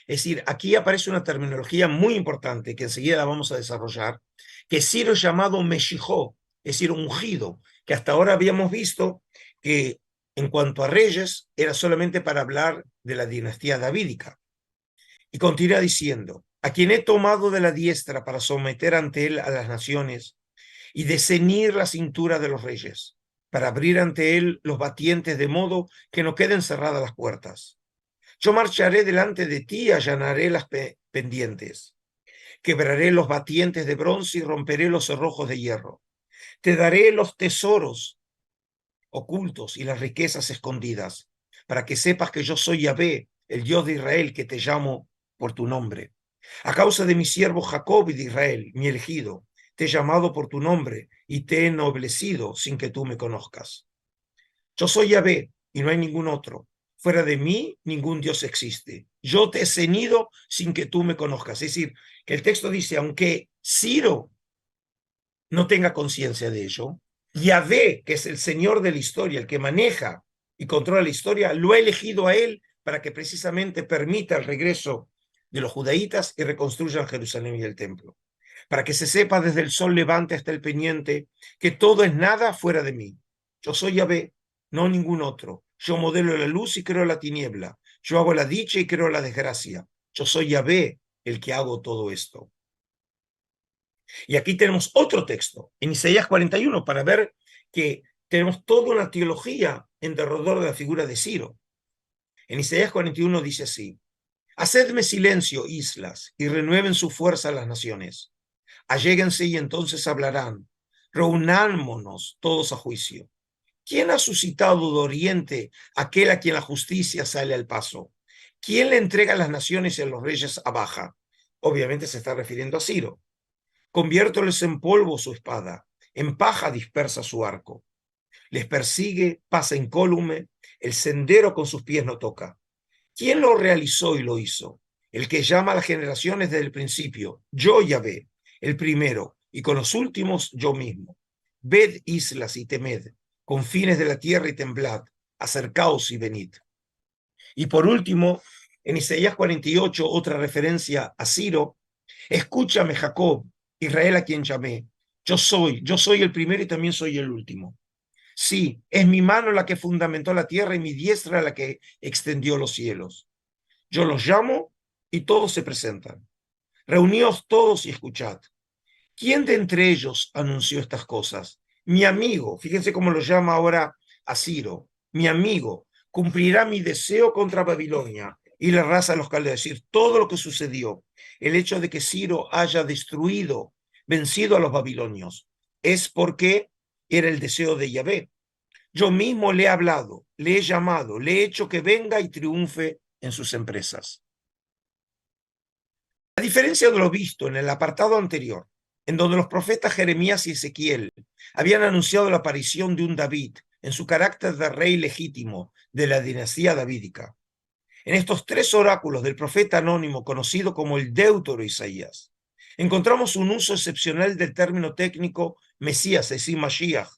Speaker 2: Es decir, aquí aparece una terminología muy importante que enseguida vamos a desarrollar, que Ciro es llamado Meshijó, es decir, ungido, que hasta ahora habíamos visto que en cuanto a reyes era solamente para hablar de la dinastía davídica. Y continúa diciendo: a quien he tomado de la diestra para someter ante él a las naciones y de ceñir la cintura de los reyes, para abrir ante él los batientes de modo que no queden cerradas las puertas. Yo marcharé delante de ti y allanaré las pendientes. Quebraré los batientes de bronce y romperé los cerrojos de hierro. Te daré los tesoros ocultos y las riquezas escondidas, para que sepas que yo soy Yahvé, el Dios de Israel, que te llamo por tu nombre. A causa de mi siervo Jacob y de Israel, mi elegido, te he llamado por tu nombre y te he ennoblecido sin que tú me conozcas. Yo soy Yahvé y no hay ningún otro. Fuera de mí, ningún Dios existe. Yo te he ceñido sin que tú me conozcas. Es decir, que el texto dice, aunque Ciro no tenga conciencia de ello, Yahvé, que es el Señor de la historia, el que maneja y controla la historia, lo ha elegido a él para que precisamente permita el regreso de los judaítas y reconstruyan Jerusalén y el templo. Para que se sepa desde el sol levante hasta el poniente que todo es nada fuera de mí. Yo soy Yahvé, no ningún otro. Yo modelo la luz y creo la tiniebla. Yo hago la dicha y creo la desgracia. Yo soy Yahvé el que hago todo esto. Y aquí tenemos otro texto, en Isaías 41, para ver que tenemos toda una teología en derredor de la figura de Ciro. En Isaías 41 dice así: hacedme silencio, islas, y renueven su fuerza las naciones. Alléguense y entonces hablarán. Reunámonos todos a juicio. ¿Quién ha suscitado de oriente aquel a quien la justicia sale al paso? ¿Quién le entrega a las naciones y a los reyes a baja? Obviamente se está refiriendo a Ciro. Conviértoles en polvo su espada, en paja dispersa su arco. Les persigue, pasa incólume, el sendero con sus pies no toca. ¿Quién lo realizó y lo hizo? El que llama a las generaciones desde el principio, yo Yahvé, el primero, y con los últimos yo mismo. Ved islas y temed, confines de la tierra y temblad, acercaos y venid. Y por último, en Isaías 48, otra referencia a Ciro: escúchame, Jacob, Israel a quien llamé. Yo soy el primero y también soy el último. Sí, es mi mano la que fundamentó la tierra y mi diestra la que extendió los cielos. Yo los llamo y todos se presentan. Reuníos todos y escuchad. ¿Quién de entre ellos anunció estas cosas? Mi amigo, fíjense cómo lo llama ahora a Ciro, mi amigo, cumplirá mi deseo contra Babilonia y la raza de los caldeos. Es decir, todo lo que sucedió, el hecho de que Ciro haya destruido, vencido a los babilonios, es porque era el deseo de Yahvé. Yo mismo le he hablado, le he llamado, le he hecho que venga y triunfe en sus empresas. A diferencia de lo visto en el apartado anterior, en donde los profetas Jeremías y Ezequiel habían anunciado la aparición de un David en su carácter de rey legítimo de la dinastía davídica, en estos tres oráculos del profeta anónimo conocido como el Deutero Isaías, encontramos un uso excepcional del término técnico Mesías, es decir, Mashiach,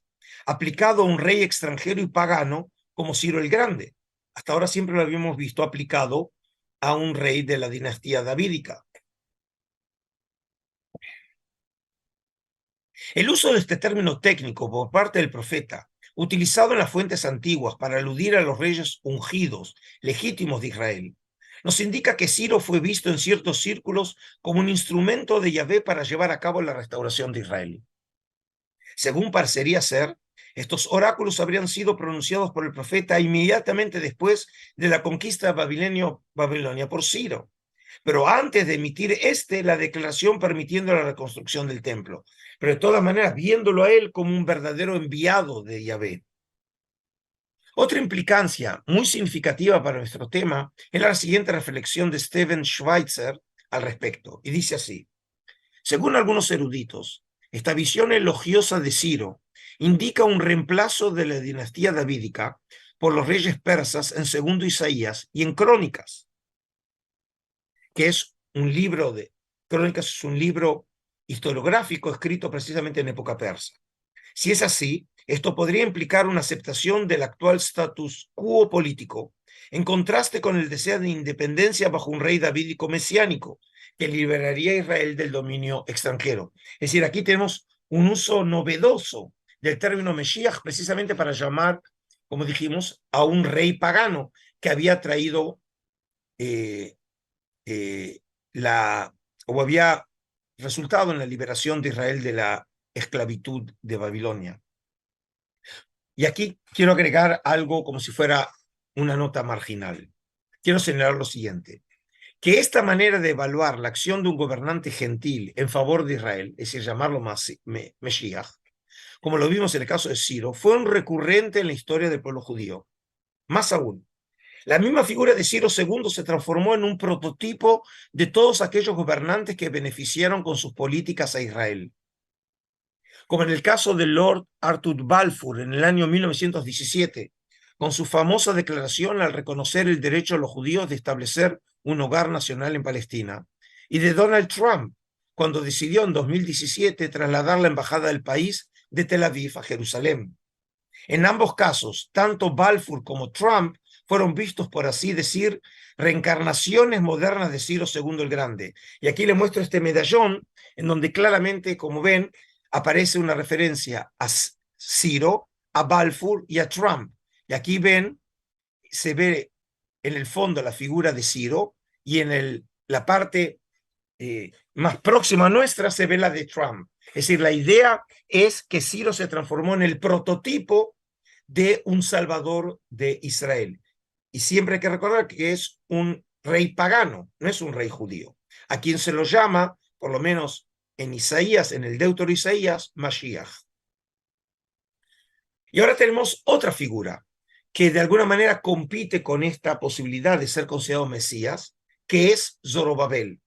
Speaker 2: aplicado a un rey extranjero y pagano como Ciro el Grande. Hasta ahora siempre lo habíamos visto aplicado a un rey de la dinastía davídica. El uso de este término técnico por parte del profeta, utilizado en las fuentes antiguas para aludir a los reyes ungidos, legítimos de Israel, nos indica que Ciro fue visto en ciertos círculos como un instrumento de Yahvé para llevar a cabo la restauración de Israel. Según parecería ser, estos oráculos habrían sido pronunciados por el profeta inmediatamente después de la conquista de Babilonia por Ciro, pero antes de emitir la declaración permitiendo la reconstrucción del templo, pero de todas maneras viéndolo a él como un verdadero enviado de Yahvé. Otra implicancia muy significativa para nuestro tema es la siguiente reflexión de Steven Schweitzer al respecto, y dice así: según algunos eruditos, esta visión elogiosa de Ciro indica un reemplazo de la dinastía davídica por los reyes persas en Segundo Isaías y en Crónicas, que es un libro de Crónicas, es un libro historiográfico escrito precisamente en época persa. Si es así, esto podría implicar una aceptación del actual status quo político, en contraste con el deseo de independencia bajo un rey davídico mesiánico, que liberaría a Israel del dominio extranjero. Es decir, aquí tenemos un uso novedoso del término Mesías precisamente para llamar, como dijimos, a un rey pagano que había traído eh, eh, o había resultado en la liberación de Israel de la esclavitud de Babilonia. Y aquí quiero agregar algo como si fuera una nota marginal. Quiero señalar lo siguiente: que esta manera de evaluar la acción de un gobernante gentil en favor de Israel, es decir, llamarlo Mesías, como lo vimos en el caso de Ciro, fue un recurrente en la historia del pueblo judío. Más aún, la misma figura de Ciro II se transformó en un prototipo de todos aquellos gobernantes que beneficiaron con sus políticas a Israel, como en el caso de Lord Arthur Balfour en el año 1917, con su famosa declaración al reconocer el derecho de los judíos de establecer un hogar nacional en Palestina, y de Donald Trump, cuando decidió en 2017 trasladar la embajada del país de Tel Aviv a Jerusalén. En ambos casos, tanto Balfour como Trump fueron vistos, por así decir, reencarnaciones modernas de Ciro II el Grande. Y aquí le muestro este medallón, en donde claramente, como ven, aparece una referencia a Ciro, a Balfour y a Trump. Y aquí ven, se ve en el fondo la figura de Ciro, y en la parte más próxima a nuestra se ve la de Trump. Es decir, la idea es que Ciro se transformó en el prototipo de un salvador de Israel. Y siempre hay que recordar que es un rey pagano, no es un rey judío, a quien se lo llama, por lo menos en Isaías, en el Deutero Isaías, Mashiach. Y ahora tenemos otra figura que de alguna manera compite con esta posibilidad de ser considerado Mesías, que es Zorobabel.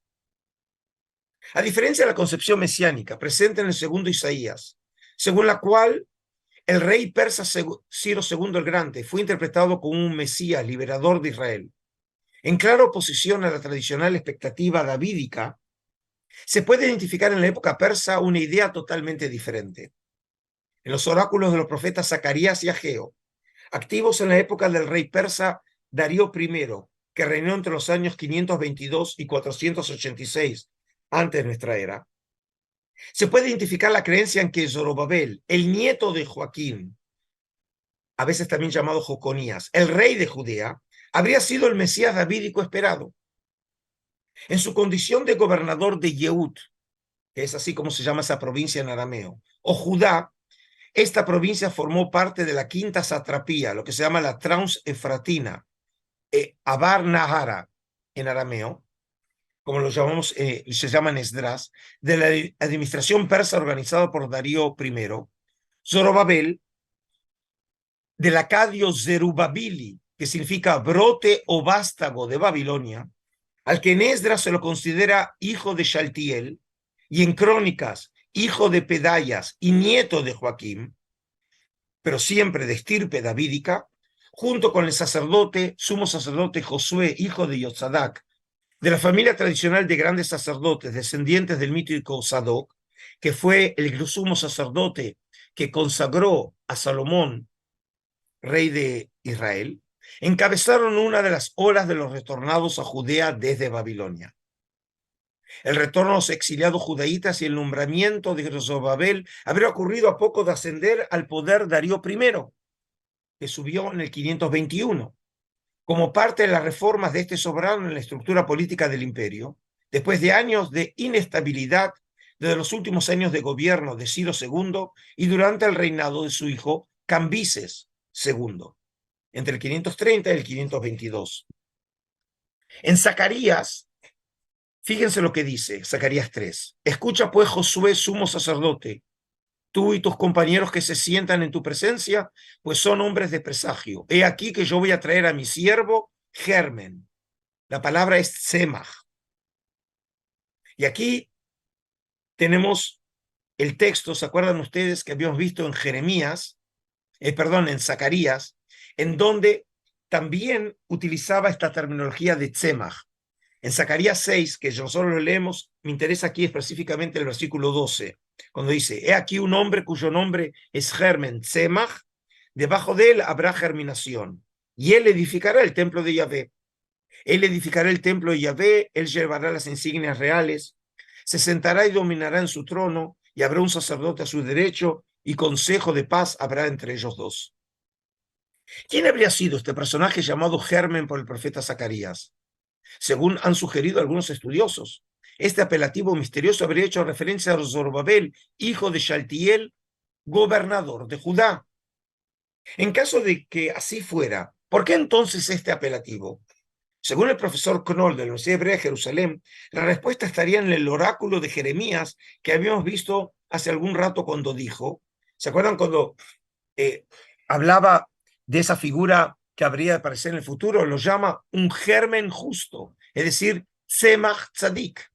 Speaker 2: A diferencia de la concepción mesiánica presente en el segundo Isaías, según la cual el rey persa Ciro II el Grande fue interpretado como un Mesías liberador de Israel, en clara oposición a la tradicional expectativa davídica, se puede identificar en la época persa una idea totalmente diferente. En los oráculos de los profetas Zacarías y Ageo, activos en la época del rey persa Darío I, que reinó entre los años 522 y 486 antes de nuestra era, se puede identificar la creencia en que Zorobabel, el nieto de Joaquín, a veces también llamado Joconías, el rey de Judea, habría sido el Mesías davídico esperado. En su condición de gobernador de Yehud, que es así como se llama esa provincia en arameo, o Judá, esta provincia formó parte de la quinta satrapía, lo que se llama la Trans-Efratina, Abar Nahara en arameo, como lo llamamos, se llama en Esdras, de la administración persa organizada por Darío I. Zorobabel, del acadio Zerubabili, que significa brote o vástago de Babilonia, al que en Esdras se lo considera hijo de Shaltiel, y en Crónicas, hijo de Pedayas y nieto de Joaquín, pero siempre de estirpe davídica, junto con el sumo sacerdote Josué, hijo de Yotzadac, de la familia tradicional de grandes sacerdotes, descendientes del mítico Sadoc, que fue el sumo sacerdote que consagró a Salomón, rey de Israel, encabezaron una de las olas de los retornados a Judea desde Babilonia. El retorno a los exiliados judaítas y el nombramiento de Zorobabel habría ocurrido a poco de ascender al poder Darío I, que subió en el 521. Como parte de las reformas de este soberano en la estructura política del imperio, después de años de inestabilidad desde los últimos años de gobierno de Ciro II y durante el reinado de su hijo Cambises II, entre el 530 y el 522. En Zacarías, fíjense lo que dice Zacarías 3. Escucha pues, Josué, sumo sacerdote, tú y tus compañeros que se sientan en tu presencia, pues son hombres de presagio. He aquí que yo voy a traer a mi siervo Germen. La palabra es Semach. Y aquí tenemos el texto, ¿se acuerdan ustedes que habíamos visto en Jeremías, en Zacarías, en donde también utilizaba esta terminología de Tzemach? En Zacarías 6, que nosotros lo leemos, me interesa aquí específicamente el versículo 12, cuando dice, he aquí un hombre cuyo nombre es Germen Tzemach, debajo de él habrá germinación, y él edificará el templo de Yahvé. Él edificará el templo de Yahvé, él llevará las insignias reales, se sentará y dominará en su trono, y habrá un sacerdote a su derecho, y consejo de paz habrá entre ellos dos. ¿Quién habría sido este personaje llamado Germen por el profeta Zacarías? Según han sugerido algunos estudiosos, este apelativo misterioso habría hecho referencia a Zorobabel, hijo de Shaltiel, gobernador de Judá. En caso de que así fuera, ¿por qué entonces este apelativo? Según el profesor Knoll de la Universidad Hebrea de Jerusalén, la respuesta estaría en el oráculo de Jeremías que habíamos visto hace algún rato cuando dijo, ¿se acuerdan cuando hablaba de esa figura que habría de aparecer en el futuro? Lo llama un germen justo, es decir, Tzemach Tzadik.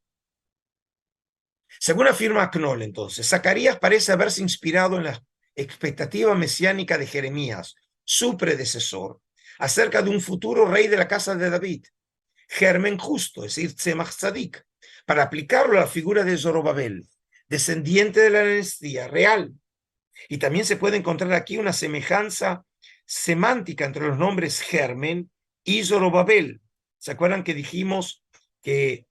Speaker 2: Según afirma Knoll, entonces, Zacarías parece haberse inspirado en la expectativa mesiánica de Jeremías, su predecesor, acerca de un futuro rey de la casa de David, germen justo, es decir, Tzemach Tzadik, para aplicarlo a la figura de Zorobabel, descendiente de la dinastía real. Y también se puede encontrar aquí una semejanza semántica entre los nombres Germen y Zorobabel. ¿Se acuerdan que dijimos que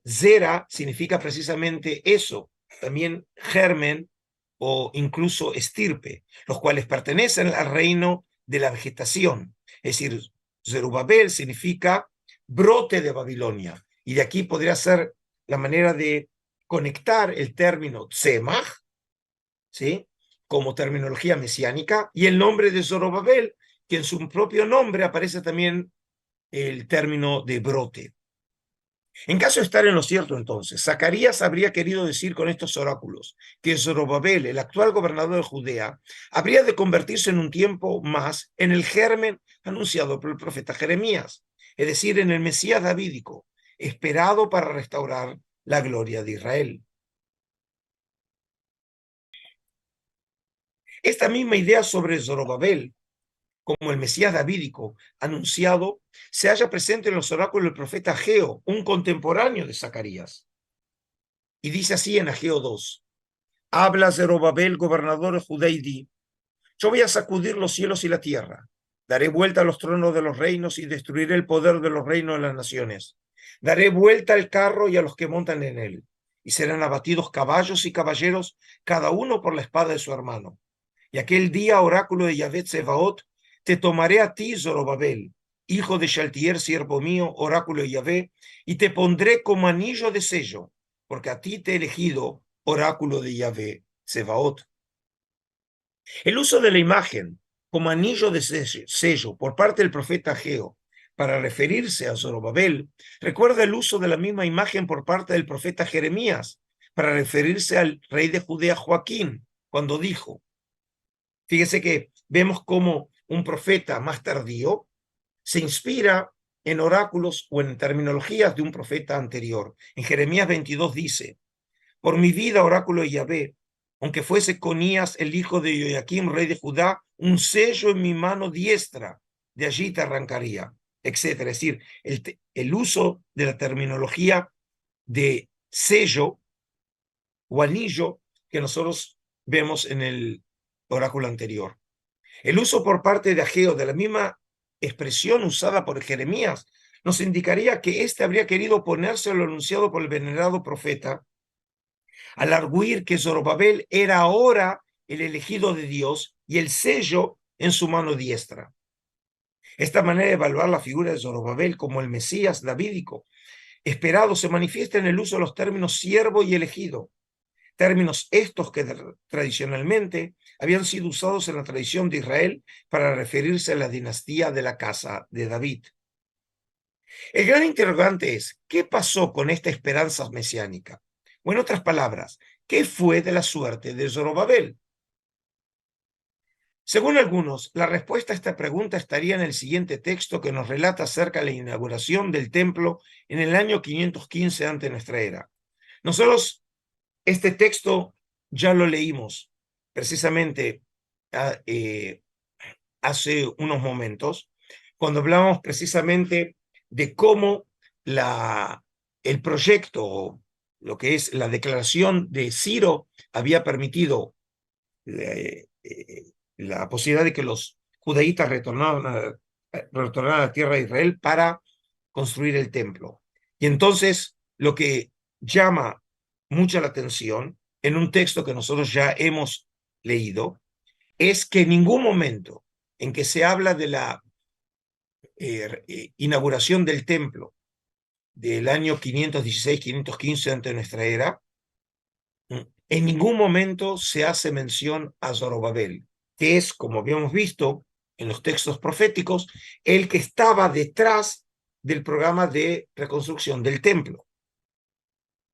Speaker 2: Zera significa precisamente eso? También germen o incluso estirpe, los cuales pertenecen al reino de la vegetación. Es decir, Zerubabel significa brote de Babilonia. Y de aquí podría ser la manera de conectar el término Tzemach, ¿sí?, como terminología mesiánica, y el nombre de Zorobabel, que en su propio nombre aparece también el término de brote. En caso de estar en lo cierto, entonces, Zacarías habría querido decir con estos oráculos que Zorobabel, el actual gobernador de Judea, habría de convertirse en un tiempo más en el germen anunciado por el profeta Jeremías, es decir, en el Mesías davídico, esperado para restaurar la gloria de Israel. Esta misma idea sobre Zorobabel, como el Mesías davídico anunciado, se halla presente en los oráculos del profeta Ageo, un contemporáneo de Zacarías. Y dice así en Ageo 2, habla Zorobabel, gobernador de Judá, y di, yo voy a sacudir los cielos y la tierra, daré vuelta a los tronos de los reinos y destruiré el poder de los reinos de las naciones. Daré vuelta al carro y a los que montan en él, y serán abatidos caballos y caballeros, cada uno por la espada de su hermano. Y aquel día, oráculo de Yahvé Tsebaot, te tomaré a ti, Zorobabel, hijo de Shaltiel, siervo mío, oráculo de Yahvé, y te pondré como anillo de sello, porque a ti te he elegido, oráculo de Yahvé Tsebaot. El uso de la imagen como anillo de sello por parte del profeta Ageo para referirse a Zorobabel recuerda el uso de la misma imagen por parte del profeta Jeremías para referirse al rey de Judea Joaquín, cuando dijo, fíjese que vemos como un profeta más tardío se inspira en oráculos o en terminologías de un profeta anterior. En Jeremías 22 dice, por mi vida, oráculo de Yahvé, aunque fuese Conías, el hijo de Joaquim, rey de Judá, un sello en mi mano diestra, de allí te arrancaría, etcétera. Es decir, el uso de la terminología de sello o anillo que nosotros vemos en el oráculo anterior. El uso por parte de Ageo de la misma expresión usada por Jeremías nos indicaría que éste habría querido oponerse a lo anunciado por el venerado profeta, al arguir que Zorobabel era ahora el elegido de Dios y el sello en su mano diestra. Esta manera de evaluar la figura de Zorobabel como el Mesías davídico esperado se manifiesta en el uso de los términos siervo y elegido, términos estos que tradicionalmente habían sido usados en la tradición de Israel para referirse a la dinastía de la casa de David. El gran interrogante es, ¿qué pasó con esta esperanza mesiánica? O en otras palabras, ¿qué fue de la suerte de Zorobabel? Según algunos, la respuesta a esta pregunta estaría en el siguiente texto que nos relata acerca de la inauguración del templo en el año 515 ante nuestra era. Nosotros este texto ya lo leímos precisamente hace unos momentos, cuando hablamos precisamente de cómo el proyecto, lo que es la declaración de Ciro, había permitido la posibilidad de que los judaítas retornaran a la tierra de Israel para construir el templo. Y entonces lo que llama mucha la atención en un texto que nosotros ya hemos leído es que en ningún momento en que se habla de la inauguración del templo del año 516-515 ante nuestra era, en ningún momento se hace mención a Zorobabel, que es, como habíamos visto en los textos proféticos, el que estaba detrás del programa de reconstrucción del templo.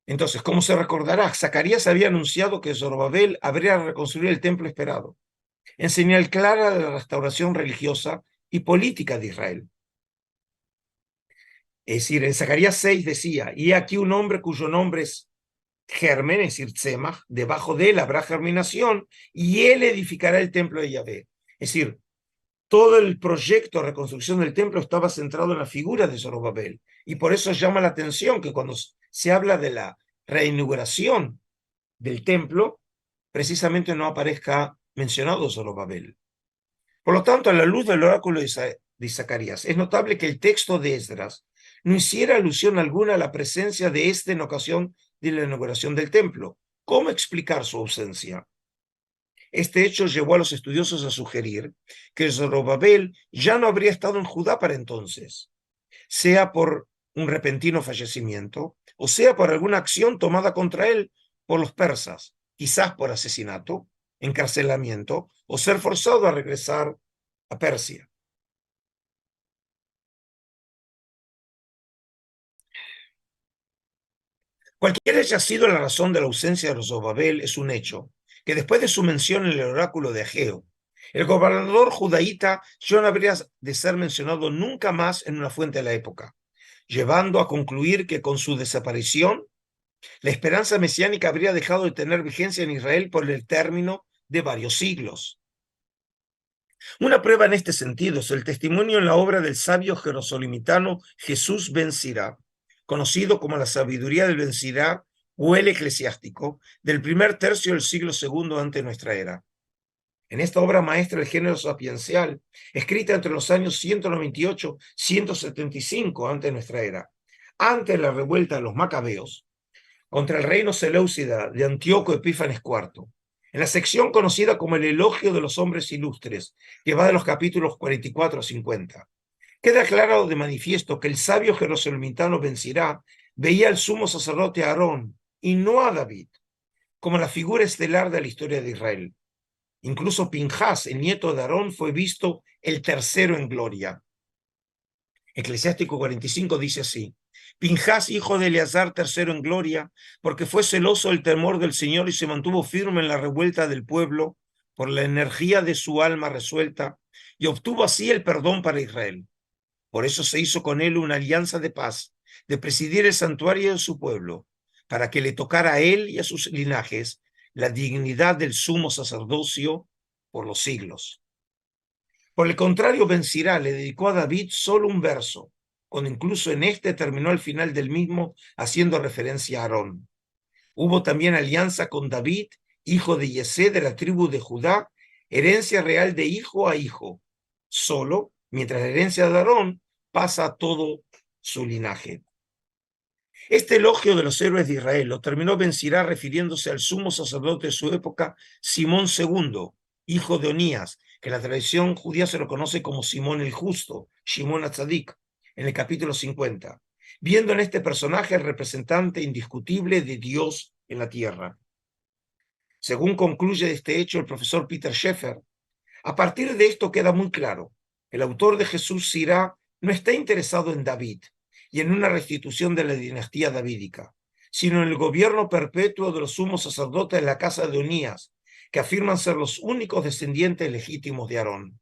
Speaker 2: Entonces, como se recordará, Zacarías había anunciado que Zorobabel habría reconstruido el templo esperado, en señal clara de la restauración religiosa y política de Israel. Es decir, en Zacarías 6 decía, y aquí un hombre cuyo nombre es germen, es decir, tzemach, debajo de él habrá germinación, y él edificará el templo de Yahvé. Es decir, todo el proyecto de reconstrucción del templo estaba centrado en la figura de Zorobabel, y por eso llama la atención que cuando se habla de la reinauguración del templo, precisamente no aparezca mencionado Zorobabel. Por lo tanto, a la luz del oráculo de Zacarías, es notable que el texto de Esdras no hiciera alusión alguna a la presencia de este en ocasión de la inauguración del templo. ¿Cómo explicar su ausencia? Este hecho llevó a los estudiosos a sugerir que Zorobabel ya no habría estado en Judá para entonces, sea por un repentino fallecimiento o sea por alguna acción tomada contra él por los persas, quizás por asesinato, encarcelamiento o ser forzado a regresar a Persia. Cualquiera haya sido la razón de la ausencia de Zorobabel, es un hecho que después de su mención en el oráculo de Ageo, el gobernador judaíta ya no habría de ser mencionado nunca más en una fuente de la época, llevando a concluir que con su desaparición, la esperanza mesiánica habría dejado de tener vigencia en Israel por el término de varios siglos. Una prueba en este sentido es el testimonio en la obra del sabio jerosolimitano Jesús ben Sirá, conocido como la sabiduría del ben Sirá o el eclesiástico, del primer tercio del siglo II ante nuestra era. En esta obra maestra del género sapiencial, escrita entre los años 198 y 175 ante nuestra era, ante la revuelta de los macabeos, contra el reino seleucida de Antíoco Epífanes IV, en la sección conocida como el elogio de los hombres ilustres, que va de los capítulos 44 a 50. Queda claro de manifiesto que el sabio jerosolimitano ben Sirá veía al sumo sacerdote Aarón y no a David como la figura estelar de la historia de Israel. Incluso Pinjas, el nieto de Aarón, fue visto el tercero en gloria. Eclesiástico 45 dice así: Pinjas, hijo de Eleazar, tercero en gloria, porque fue celoso del temor del Señor y se mantuvo firme en la revuelta del pueblo por la energía de su alma resuelta, y obtuvo así el perdón para Israel. Por eso se hizo con él una alianza de paz, de presidir el santuario de su pueblo, para que le tocara a él y a sus linajes la dignidad del sumo sacerdocio por los siglos. Por el contrario, ben Sirá le dedicó a David solo un verso, cuando incluso en este terminó al final del mismo haciendo referencia a Aarón. Hubo también alianza con David, hijo de Yesé de la tribu de Judá, herencia real de hijo a hijo, solo, mientras la herencia de Aarón pasa a todo su linaje. Este elogio de los héroes de Israel lo terminó Ben Sirá refiriéndose al sumo sacerdote de su época, Simón II, hijo de Onías, que en la tradición judía se lo conoce como Simón el Justo, Shimon HaTzadik, en el capítulo 50, viendo en este personaje el representante indiscutible de Dios en la tierra. Según concluye de este hecho el profesor Peter Schaeffer, a partir de esto queda muy claro, el autor de Jesús Sirá no está interesado en David y en una restitución de la dinastía davídica, sino en el gobierno perpetuo de los sumos sacerdotes de la casa de Onías, que afirman ser los únicos descendientes legítimos de Aarón.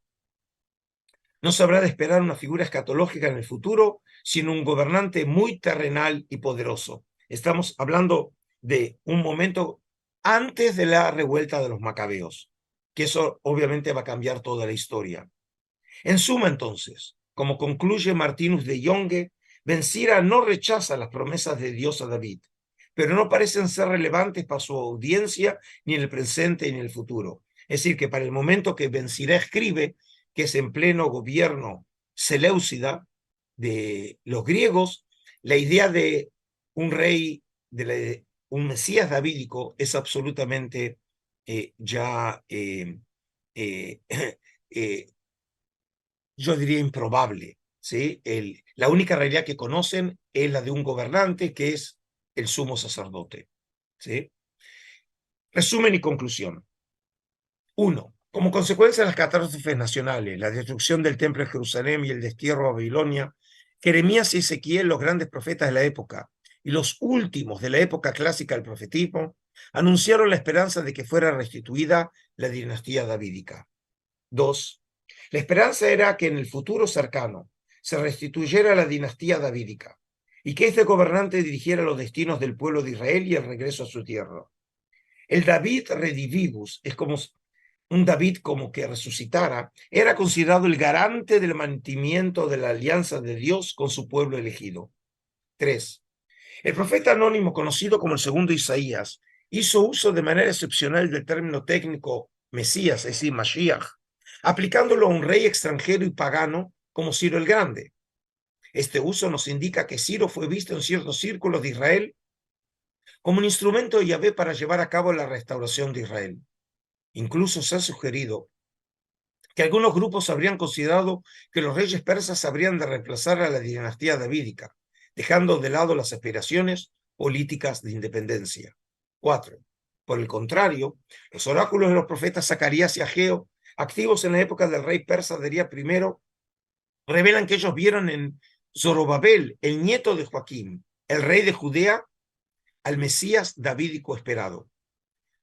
Speaker 2: No se habrá de esperar una figura escatológica en el futuro, sino un gobernante muy terrenal y poderoso. Estamos hablando de un momento antes de la revuelta de los macabeos, que eso obviamente va a cambiar toda la historia. En suma, entonces, como concluye Martinus de Jonge, Ben Sira no rechaza las promesas de Dios a David, pero no parecen ser relevantes para su audiencia ni en el presente ni en el futuro. Es decir, que para el momento que Ben Sira escribe, que es en pleno gobierno seleucida de los griegos, la idea de un rey, un Mesías davídico es absolutamente ya yo diría improbable, ¿sí? La única realidad que conocen es la de un gobernante que es el sumo sacerdote, ¿sí? Resumen y conclusión. 1. Como consecuencia de las catástrofes nacionales, la destrucción del templo de Jerusalén y el destierro a Babilonia, Jeremías y Ezequiel, los grandes profetas de la época, y los últimos de la época clásica del profetismo, anunciaron la esperanza de que fuera restituida la dinastía davídica. 2. La esperanza era que en el futuro cercano se restituyera la dinastía davídica y que este gobernante dirigiera los destinos del pueblo de Israel y el regreso a su tierra. El David redivivus es como un David como que resucitara, era considerado el garante del mantenimiento de la alianza de Dios con su pueblo elegido. 3. El profeta anónimo conocido como el segundo Isaías hizo uso de manera excepcional del término técnico Mesías, es decir, Mashiach, aplicándolo a un rey extranjero y pagano como Ciro el Grande. Este uso nos indica que Ciro fue visto en ciertos círculos de Israel como un instrumento de Yahvé para llevar a cabo la restauración de Israel. Incluso se ha sugerido que algunos grupos habrían considerado que los reyes persas habrían de reemplazar a la dinastía davídica, dejando de lado las aspiraciones políticas de independencia. 4. Por el contrario, los oráculos de los profetas Zacarías y Ageo, activos en la época del rey persa Darío I, revelan que ellos vieron en Zorobabel, el nieto de Joaquín, el rey de Judea, al Mesías davídico esperado.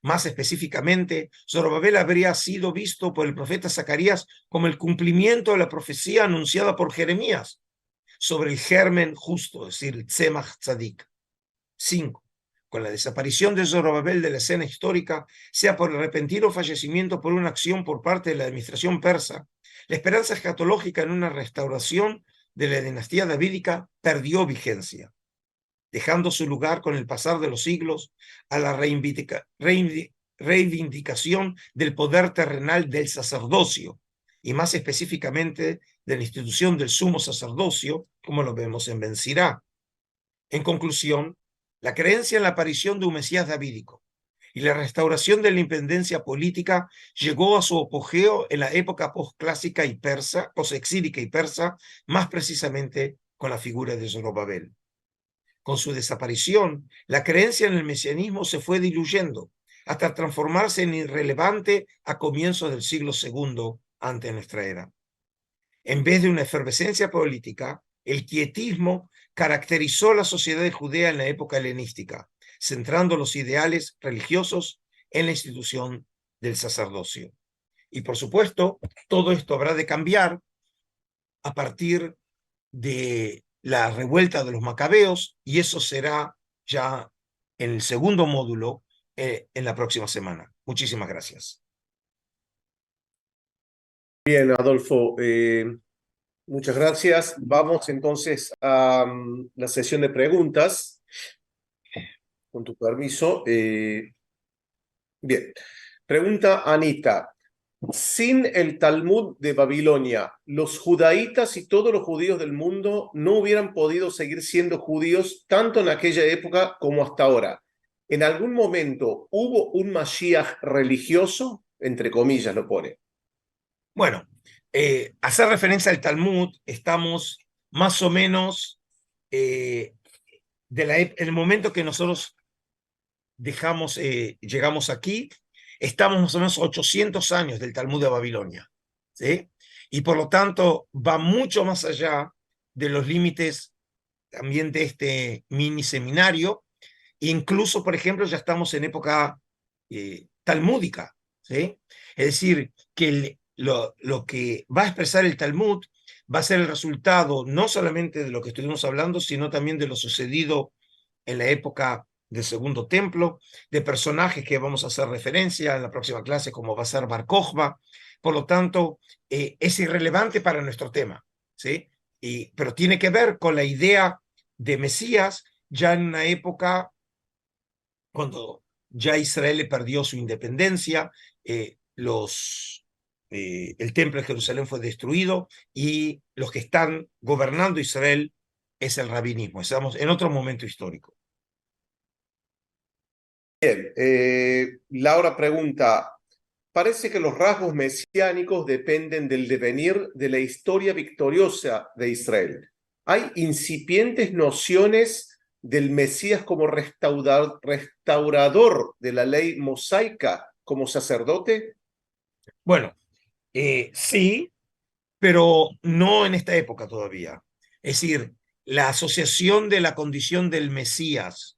Speaker 2: Más específicamente, Zorobabel habría sido visto por el profeta Zacarías como el cumplimiento de la profecía anunciada por Jeremías sobre el germen justo, es decir, el Tzemach Tzadik. 5. Con la desaparición de Zorobabel de la escena histórica, sea por el repentino fallecimiento por una acción por parte de la administración persa, la esperanza escatológica en una restauración de la dinastía davídica perdió vigencia, dejando su lugar con el pasar de los siglos a la reivindicación del poder terrenal del sacerdocio, y más específicamente de la institución del sumo sacerdocio, como lo vemos en Ben Sirá. En conclusión, la creencia en la aparición de un Mesías davídico y la restauración de la independencia política llegó a su apogeo en la época postclásica y persa, postexílica y persa, más precisamente con la figura de Zorobabel. Con su desaparición, la creencia en el mesianismo se fue diluyendo hasta transformarse en irrelevante a comienzos del siglo II antes de nuestra era. En vez de una efervescencia política, el quietismo caracterizó la sociedad judía en la época helenística, centrando los ideales religiosos en la institución del sacerdocio. Y por supuesto, todo esto habrá de cambiar a partir de la revuelta de los macabeos, y eso será ya en el segundo módulo en la próxima semana. Muchísimas gracias.
Speaker 1: Bien, Adolfo, muchas gracias. Vamos entonces a la sesión de preguntas, con tu permiso. Bien, pregunta Anita. Sin el Talmud de Babilonia, los judaítas y todos los judíos del mundo no hubieran podido seguir siendo judíos tanto en aquella época como hasta ahora. ¿En algún momento hubo un Mashiach religioso? Entre comillas lo pone.
Speaker 2: Bueno, hacer referencia al Talmud, estamos más o menos el momento que nosotros llegamos aquí, estamos más o menos 800 años del Talmud de Babilonia, ¿sí? Y por lo tanto va mucho más allá de los límites también de este mini seminario. Incluso, por ejemplo, ya estamos en época talmúdica, ¿sí? Es decir, que lo que va a expresar el Talmud va a ser el resultado no solamente de lo que estuvimos hablando, sino también de lo sucedido en la época del Segundo Templo, de personajes que vamos a hacer referencia en la próxima clase, como va a ser Bar Kokhba. Por lo tanto, es irrelevante para nuestro tema, ¿sí? Pero tiene que ver con la idea de Mesías ya en una época cuando ya Israel perdió su independencia, el templo de Jerusalén fue destruido y los que están gobernando Israel es el rabinismo. Estamos en otro momento histórico.
Speaker 1: Laura pregunta, parece que los rasgos mesiánicos dependen del devenir de la historia victoriosa de Israel. ¿Hay incipientes nociones del Mesías como restaurador de la ley mosaica, como sacerdote?
Speaker 2: Bueno, sí, pero no en esta época todavía. Es decir, la asociación de la condición del Mesías,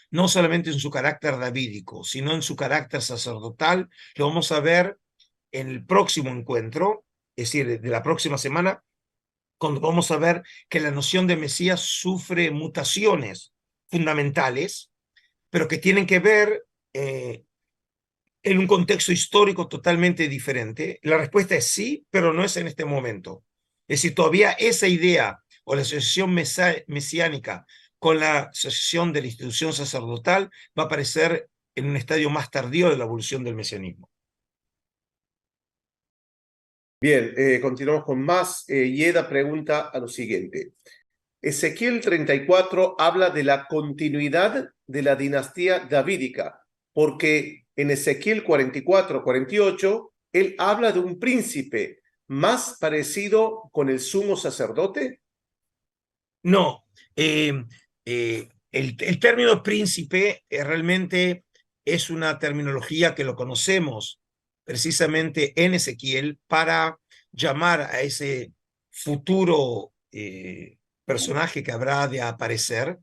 Speaker 2: no solamente en su carácter davídico, sino en su carácter sacerdotal, lo vamos a ver en el próximo encuentro, es decir, de la próxima semana, cuando vamos a ver que la noción de Mesías sufre mutaciones fundamentales, pero que tienen que ver en un contexto histórico totalmente diferente. La respuesta es sí, pero no es en este momento. Es decir, todavía esa idea o la asociación mesiánica con la asociación de la institución sacerdotal va a aparecer en un estadio más tardío de la evolución del mesianismo.
Speaker 1: Bien, continuamos con más. Yeda pregunta a lo siguiente. Ezequiel 34 habla de la continuidad de la dinastía davídica, porque en Ezequiel 44-48 él habla de un príncipe más parecido con el sumo sacerdote.
Speaker 2: No, el término príncipe realmente es una terminología que lo conocemos precisamente en Ezequiel para llamar a ese futuro personaje que habrá de aparecer,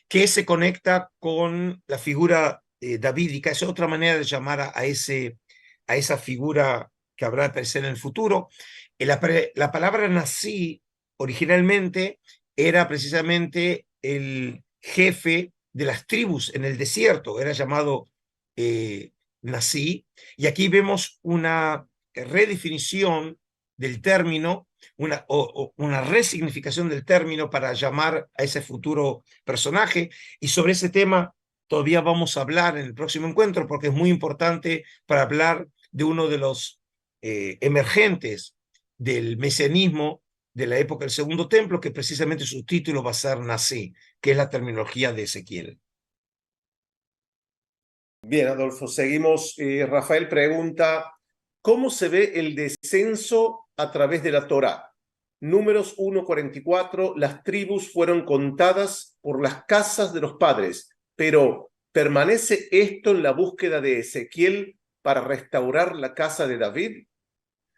Speaker 2: que se conecta con la figura davídica. Es otra manera de llamar a esa figura que habrá de aparecer en el futuro. La palabra nací originalmente era precisamente el jefe de las tribus en el desierto, era llamado Nasí, y aquí vemos una redefinición del término, una resignificación del término para llamar a ese futuro personaje, y sobre ese tema todavía vamos a hablar en el próximo encuentro, porque es muy importante para hablar de uno de los emergentes del mesianismo de la época del Segundo Templo, que precisamente su título va a ser Nací, que es la terminología de Ezequiel.
Speaker 1: Bien, Adolfo, seguimos. Rafael pregunta, ¿cómo se ve el descenso a través de la Torá? Números 1:44, las tribus fueron contadas por las casas de los padres, pero ¿permanece esto en la búsqueda de Ezequiel para restaurar la casa de David?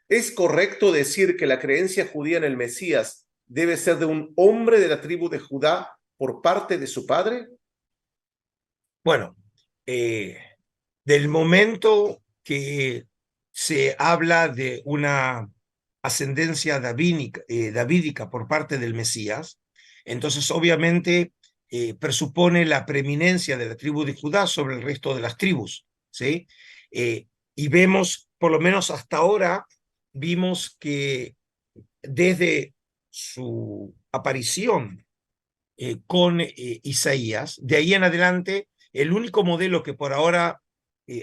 Speaker 1: ¿Es correcto decir que la creencia judía en el Mesías debe ser de un hombre de la tribu de Judá por parte de su padre?
Speaker 2: Bueno, del momento que se habla de una ascendencia davídica por parte del Mesías, entonces obviamente presupone la preeminencia de la tribu de Judá sobre el resto de las tribus, ¿sí? Y vemos, por lo menos hasta ahora, vimos que desde su aparición con Isaías, de ahí en adelante, el único modelo que por ahora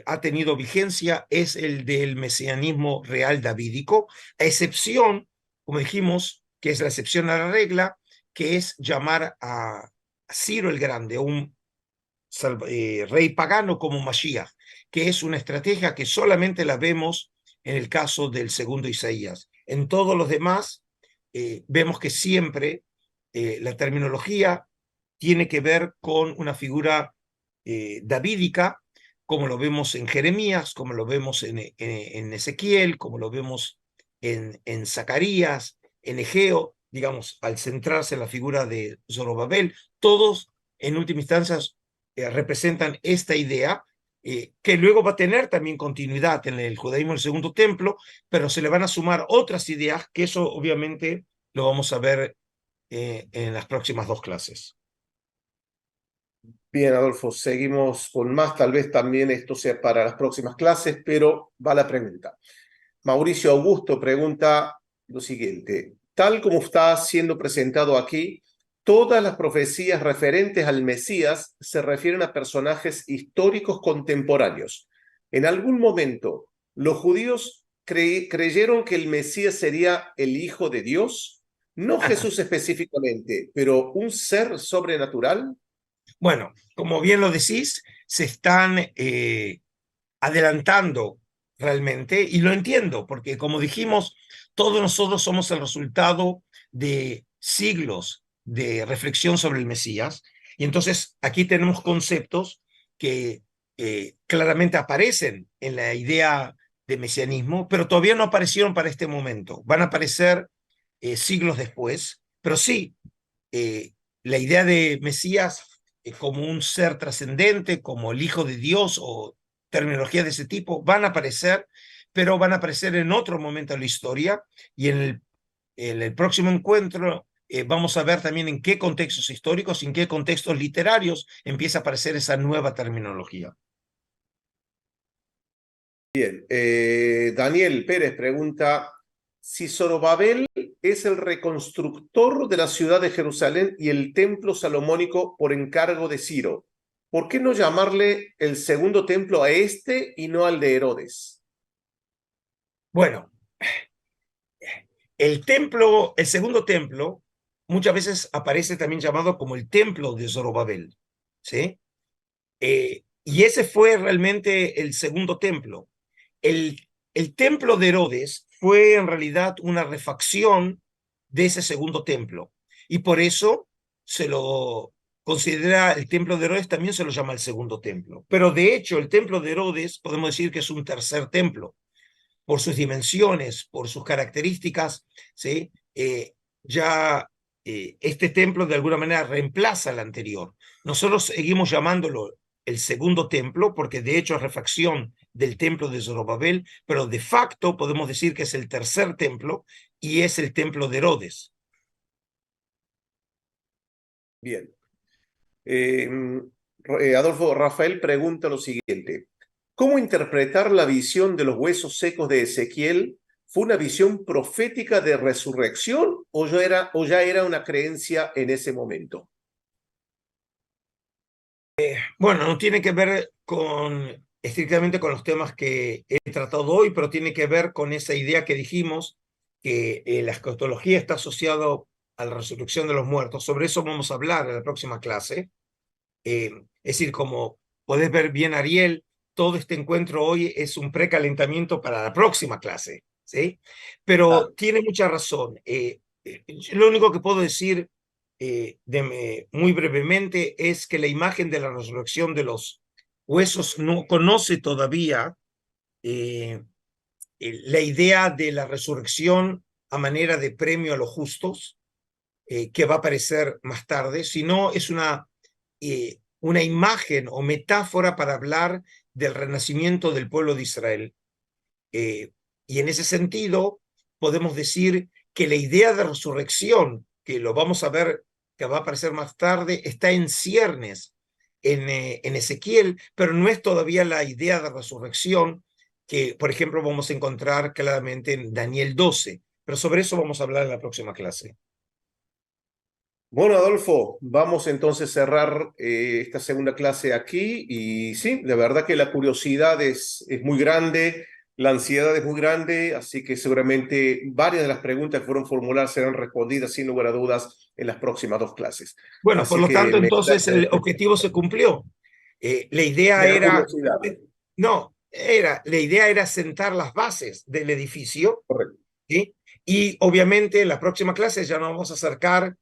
Speaker 2: ha tenido vigencia es el del mesianismo real davídico, a excepción, como dijimos, que es la excepción a la regla, que es llamar a Ciro el Grande, un rey pagano como Mashiach, que es una estrategia que solamente la vemos en el caso del segundo Isaías. En todos los demás, vemos que siempre la terminología tiene que ver con una figura davídica, como lo vemos en Jeremías, como lo vemos en Ezequiel, como lo vemos en Zacarías, en Egeo, digamos, al centrarse en la figura de Zorobabel, todos en última instancia representan esta idea, que luego va a tener también continuidad en el judaísmo del segundo templo, pero se le van a sumar otras ideas, que eso obviamente lo vamos a ver en las próximas dos clases.
Speaker 1: Bien, Adolfo, seguimos con más. Tal vez también esto sea para las próximas clases, pero va la pregunta. Mauricio Augusto pregunta lo siguiente. Tal como está siendo presentado aquí, todas las profecías referentes al Mesías se refieren a personajes históricos contemporáneos. En algún momento, los judíos creyeron que el Mesías sería el Hijo de Dios, no Jesús específicamente, pero un ser sobrenatural.
Speaker 2: Bueno, como bien lo decís, se están adelantando realmente, y lo entiendo, porque como dijimos, todos nosotros somos el resultado de siglos de reflexión sobre el Mesías, y entonces aquí tenemos conceptos que claramente aparecen en la idea de mesianismo, pero todavía no aparecieron para este momento, van a aparecer siglos después, pero sí, la idea de Mesías como un ser trascendente, como el Hijo de Dios o terminología de ese tipo, van a aparecer, pero van a aparecer en otro momento de la historia, y en el próximo encuentro vamos a ver también en qué contextos históricos y en qué contextos literarios empieza a aparecer esa nueva terminología.
Speaker 1: Bien, Daniel Pérez pregunta si Zorobabel es el reconstructor de la ciudad de Jerusalén y el templo salomónico por encargo de Ciro. ¿Por qué no llamarle el segundo templo a este y no al de Herodes?
Speaker 2: Bueno, el templo, el segundo templo, muchas veces aparece también llamado como el templo de Zorobabel, ¿sí? Y ese fue realmente el segundo templo. El templo de Herodes fue en realidad una refacción de ese segundo templo. Y por eso se lo considera el templo de Herodes, también se lo llama el segundo templo. Pero de hecho, el templo de Herodes podemos decir que es un tercer templo por sus dimensiones, por sus características, ¿sí? Ya este templo de alguna manera reemplaza al anterior. Nosotros seguimos llamándolo el segundo templo, porque de hecho es refacción del templo de Zorobabel, pero de facto podemos decir que es el tercer templo y es el templo de Herodes.
Speaker 1: Bien. Adolfo, Rafael pregunta lo siguiente. ¿Cómo interpretar la visión de los huesos secos de Ezequiel? ¿Fue una visión profética de resurrección o ya era una creencia en ese momento?
Speaker 2: Bueno, no tiene que ver estrictamente con los temas que he tratado hoy, pero tiene que ver con esa idea que dijimos, que la escatología está asociada a la resurrección de los muertos. Sobre eso vamos a hablar en la próxima clase. Es decir, como podés ver bien, Ariel, todo este encuentro hoy es un precalentamiento para la próxima clase, ¿sí? Pero tiene mucha razón. Lo único que puedo decir muy brevemente es que la imagen de la resurrección de los huesos no conoce todavía eh, la idea de la resurrección a manera de premio a los justos, que va a aparecer más tarde, sino es una imagen o metáfora para hablar del renacimiento del pueblo de Israel. Y en ese sentido, podemos decir que la idea de resurrección, que lo vamos a ver, que va a aparecer más tarde, está en ciernes en Ezequiel, pero no es todavía la idea de resurrección que, por ejemplo, vamos a encontrar claramente en Daniel 12. Pero sobre eso vamos a hablar en la próxima clase.
Speaker 1: Bueno, Adolfo, vamos entonces a cerrar esta segunda clase aquí y sí, la verdad que la curiosidad es muy grande, la ansiedad es muy grande, así que seguramente varias de las preguntas que fueron formuladas serán respondidas sin lugar a dudas en las próximas dos clases.
Speaker 2: Bueno, por
Speaker 1: Así
Speaker 2: lo
Speaker 1: que
Speaker 2: tanto, entonces el objetivo se cumplió. La idea
Speaker 1: me da
Speaker 2: era,
Speaker 1: curiosidad.
Speaker 2: no, la idea era sentar las bases del edificio,
Speaker 1: Correcto.
Speaker 2: ¿sí? Y obviamente en la próxima clase ya nos vamos a acercar,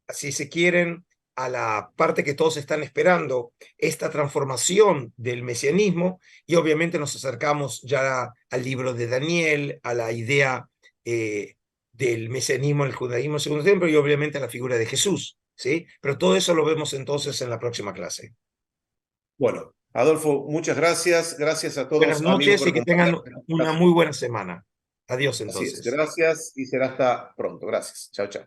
Speaker 2: si se quieren, a la parte que todos están esperando, esta transformación del mesianismo, y obviamente nos acercamos ya al libro de Daniel, a la idea del mesianismo, el judaísmo, el segundo templo, y obviamente a la figura de Jesús, ¿sí? Pero todo eso lo vemos entonces en la próxima clase.
Speaker 1: Bueno, Adolfo, muchas gracias. Gracias a
Speaker 2: Buenas
Speaker 1: todos amigos
Speaker 2: noches
Speaker 1: por
Speaker 2: y que tengan
Speaker 1: acompañarnos en esta
Speaker 2: una
Speaker 1: clase.
Speaker 2: muy buena semana. Adiós
Speaker 1: Así es,
Speaker 2: entonces.
Speaker 1: gracias y será hasta pronto. Gracias. Chao, chao.